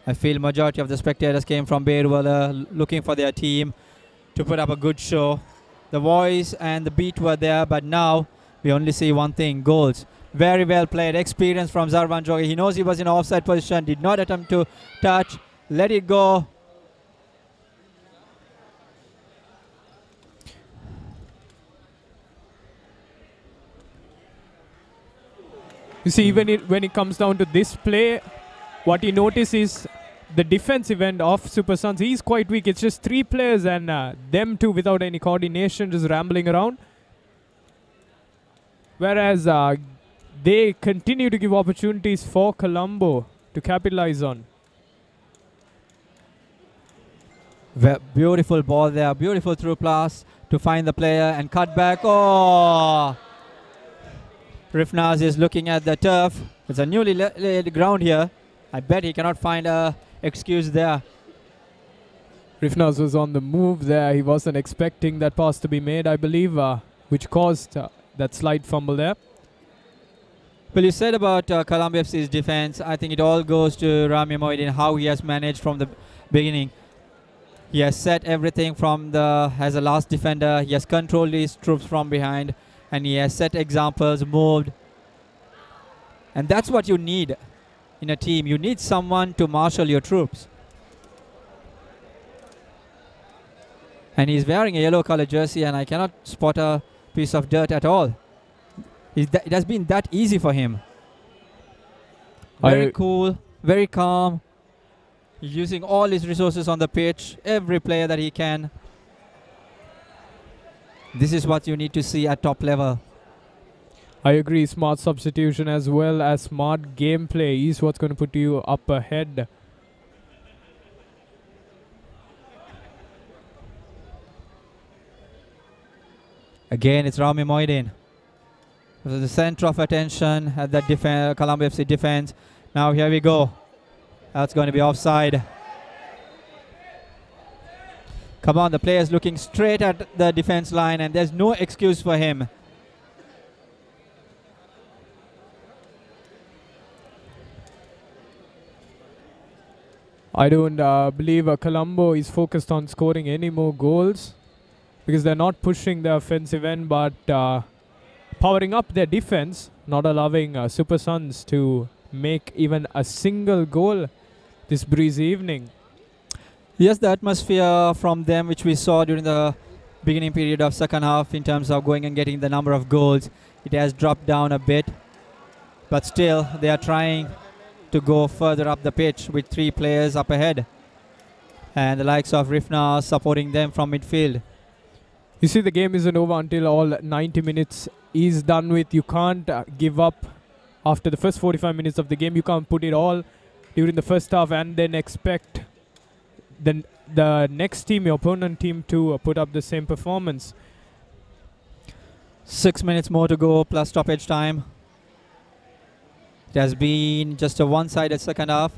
I feel majority of the spectators came from Berwala looking for their team to put up a good show. The voice and the beat were there, but now we only see one thing, goals. Very well played, experience from Zarvan Jogi. He knows he was in an offside position, did not attempt to touch, let it go. You see, even when it comes down to this play, what you notice is the defensive end of Super Suns. He's quite weak. It's just 3 players and them two without any coordination, just rambling around. Whereas they continue to give opportunities for Colombo to capitalize on. Beautiful ball there, beautiful through pass to find the player and cut back. Oh! Rifnaz is looking at the turf. It's a newly laid ground here. I bet he cannot find a excuse there. Rifnaz was on the move there. He wasn't expecting that pass to be made, I believe, which caused that slight fumble there. Well, you said about Colombo FC's defense. I think it all goes to Rami Moidin, how he has managed from the beginning. He has set everything from as a last defender. He has controlled his troops from behind, and he has set examples, moved. And that's what you need in a team. You need someone to marshal your troops. And he's wearing a yellow color jersey, and I cannot spot a piece of dirt at all. It has been that easy for him. Very cool, very calm. He's using all his resources on the pitch, every player that he can. This is what you need to see at top level. I agree. Smart substitution as well as smart gameplay is what's going to put you up ahead. Again, it's Rami Moidin. The center of attention at that Colombo FC defense. Now here we go. That's going to be offside. Come on, the player's looking straight at the defense line, and there's no excuse for him. I don't believe Colombo is focused on scoring any more goals because they're not pushing the offensive end, but powering up their defense, not allowing Super Suns to make even a single goal this breezy evening. Yes, the atmosphere from them, which we saw during the beginning period of second half in terms of going and getting the number of goals, it has dropped down a bit. But still, they are trying to go further up the pitch with 3 players up ahead. And the likes of Rifna supporting them from midfield. You see, the game isn't over until all 90 minutes is done with. You can't give up after the first 45 minutes of the game. You can't put it all during the first half and then expect the next team, your opponent team, to put up the same performance. 6 minutes more to go plus stoppage time. It has been just a one-sided second half.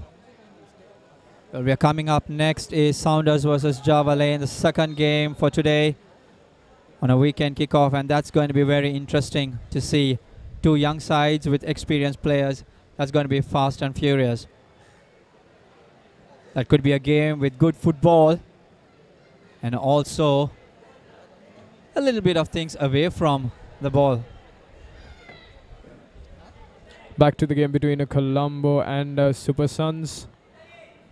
Well, we are coming up next is Sounders versus Java Lane, the second game for today on a weekend kickoff, and that's going to be very interesting to see. Two young sides with experienced players. That's going to be fast and furious. That could be a game with good football and also a little bit of things away from the ball. Back to the game between Colombo and Super Suns,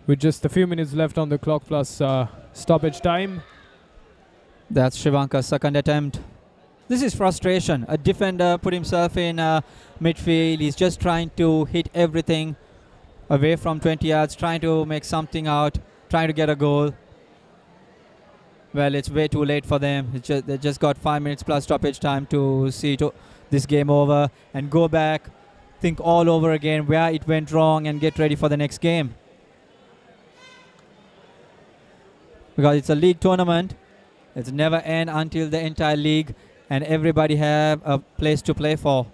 with just a few minutes left on the clock plus stoppage time. That's Shivanka's second attempt. This is frustration. A defender put himself in midfield. He's just trying to hit everything away from 20 yards, trying to make something out, trying to get a goal. Well, it's way too late for them. They just got 5 minutes plus stoppage time to see this game over and go back, think all over again where it went wrong and get ready for the next game. Because it's a league tournament. It's never end until the entire league and everybody have a place to play for.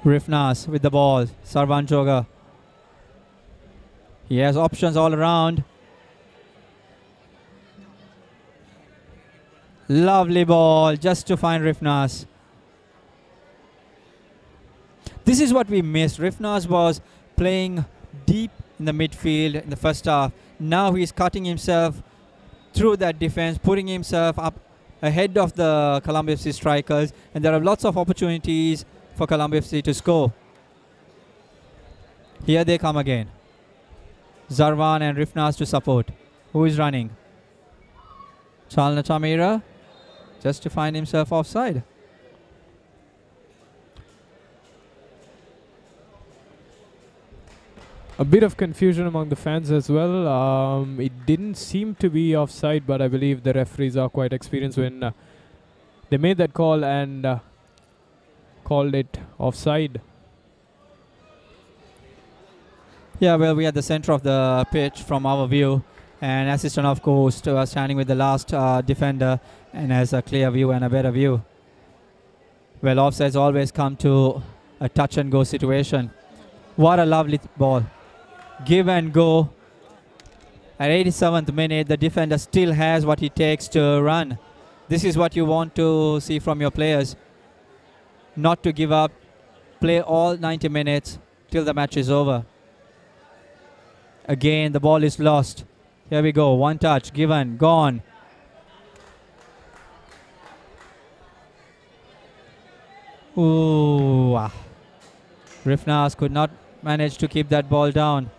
Rifnas with the ball. Sarvan Joga. He has options all around. Lovely ball just to find Rifnas. This is what we missed. Rifnas was playing deep in the midfield in the first half. Now he's cutting himself through that defense, putting himself up ahead of the Colombo FC strikers, and there are lots of opportunities for Colombo FC to score. Here they come again. Zarwan and Rifnas to support. Who is running? Chalna Chamira, just to find himself offside. A bit of confusion among the fans as well. It didn't seem to be offside, but I believe the referees are quite experienced when they made that call and called it offside. Yeah, well, we are at the center of the pitch from our view, and assistant, of course, standing with the last defender and has a clear view and a better view. Well, offsides always come to a touch and go situation. What a lovely ball. Give and go. At 87th minute, the defender still has what it takes to run. This is what you want to see from your players. Not to give up. Play all 90 minutes till the match is over. Again, the ball is lost. Here we go. One touch. Given. Gone. Ooh. Rifnas could not manage to keep that ball down.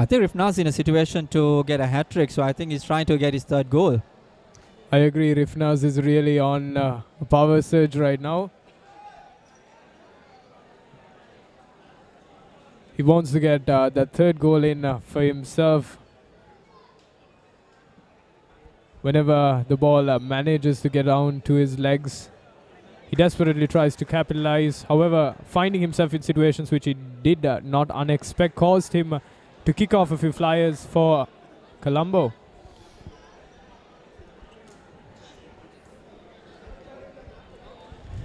I think Rifnas is in a situation to get a hat-trick, so I think he's trying to get his third goal. I agree. Rifnas is really on a power surge right now. He wants to get that third goal in for himself. Whenever the ball manages to get down to his legs, he desperately tries to capitalize. However, finding himself in situations which he did not unexpect caused him to kick off a few flyers for Colombo.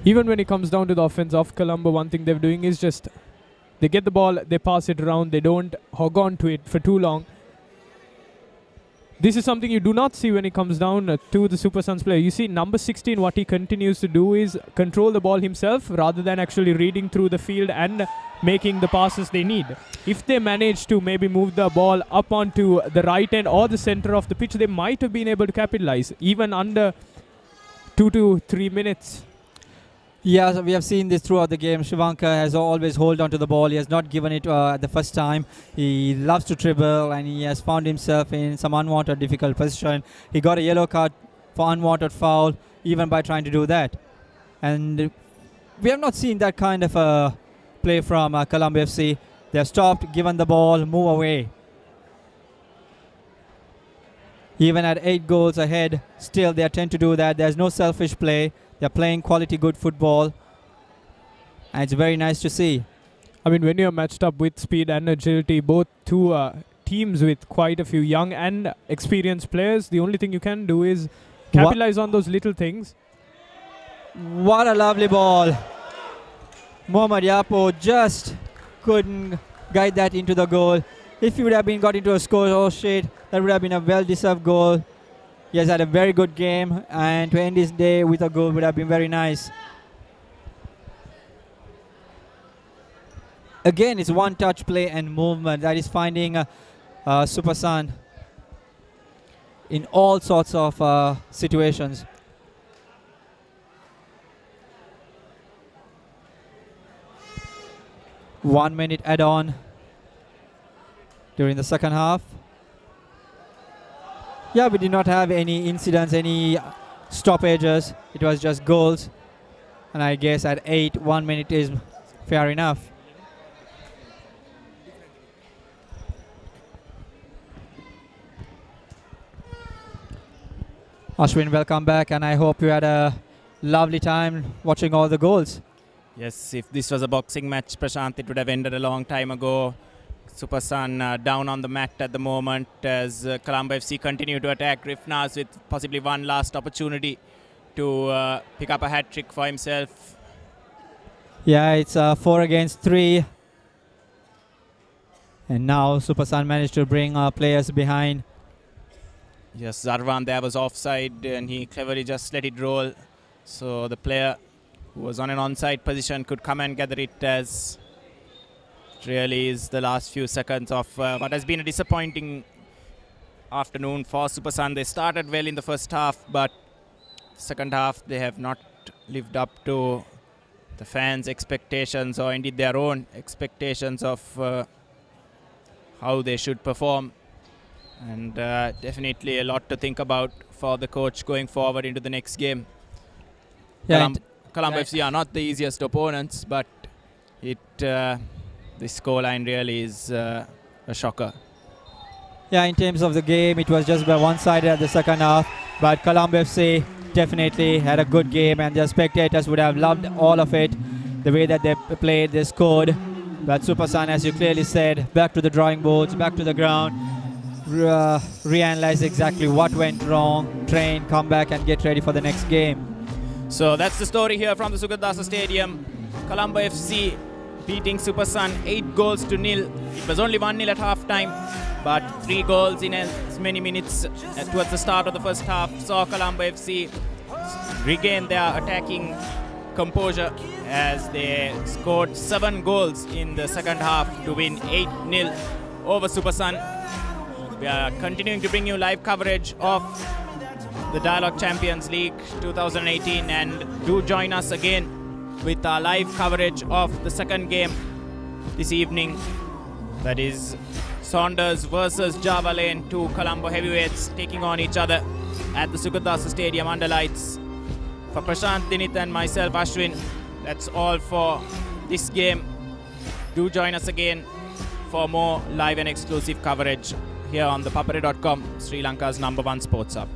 Even when it comes down to the offense of Colombo, one thing they're doing is just they get the ball, they pass it around, they don't hog on to it for too long. This is something you do not see when it comes down to the Super Suns player. You see number 16, what he continues to do is control the ball himself rather than actually reading through the field and making the passes they need. If they manage to maybe move the ball up onto the right end or the center of the pitch, they might have been able to capitalize even under 2 to 3 minutes. Yeah, so we have seen this throughout the game. Shivanka has always hold on to the ball. He has not given it at the first time. He loves to dribble and he has found himself in some unwanted difficult position. He got a yellow card for unwanted foul even by trying to do that. And we have not seen that kind of play from Colombo FC. They have stopped, given the ball, move away. Even at 8 goals ahead, still they tend to do that. There's no selfish play. They're playing quality good football. And it's very nice to see. I mean, when you're matched up with speed and agility, both two teams with quite a few young and experienced players, the only thing you can do is capitalize on those little things. What a lovely ball. Mohamed Yapo just couldn't guide that into the goal. If he would have been got into a score sheet, that would have been a well-deserved goal. He has had a very good game, and to end his day with a goal would have been very nice. Again, it's one-touch play and movement that is finding Super Sun in all sorts of situations. One minute add-on during the second half. Yeah, we did not have any incidents, any stoppages. It was just goals. And I guess at 8, 1 minute is fair enough. Ashwin, welcome back, and I hope you had a lovely time watching all the goals. Yes, if this was a boxing match, Prashant, it would have ended a long time ago. Super Sun down on the mat at the moment as Colombo FC continue to attack Rifnas with possibly one last opportunity to pick up a hat-trick for himself. Yeah, it's 4 against 3. And now Super Sun managed to bring players behind. Yes, Zarwan there was offside and he cleverly just let it roll. So the player who was on an onside position could come and gather it, as it really is the last few seconds of what has been a disappointing afternoon for Super Sun. They started well in the first half, but second half they have not lived up to the fans' expectations, or indeed their own expectations of how they should perform. And definitely a lot to think about for the coach going forward into the next game. Yeah, Colombo FC are not the easiest opponents, but the scoreline really is a shocker. Yeah, in terms of the game, it was just by one-sided at the second half, but Colombo FC definitely had a good game, and the spectators would have loved all of it, the way that they played, they scored. But Super Sun, as you clearly said, back to the drawing boards, back to the ground, reanalyze exactly what went wrong, train, come back and get ready for the next game. So that's the story here from the Sugardasa Stadium. Colombo FC beating Super Sun 8 goals to 0. It was only 1-0 at half time, but 3 goals in as many minutes towards the start of the first half saw Colombo FC regain their attacking composure as they scored 7 goals in the second half to win 8-0 over Super Sun. We are continuing to bring you live coverage of the Dialog Champions League 2018, and do join us again with our live coverage of the second game this evening. That is Saunders versus Java Lane, 2 Colombo heavyweights taking on each other at the Sugardasa Stadium under lights. For Prashant, Dinit and myself, Ashwin, that's all for this game. Do join us again for more live and exclusive coverage here on ThePapare.com, Sri Lanka's #1 sports hub.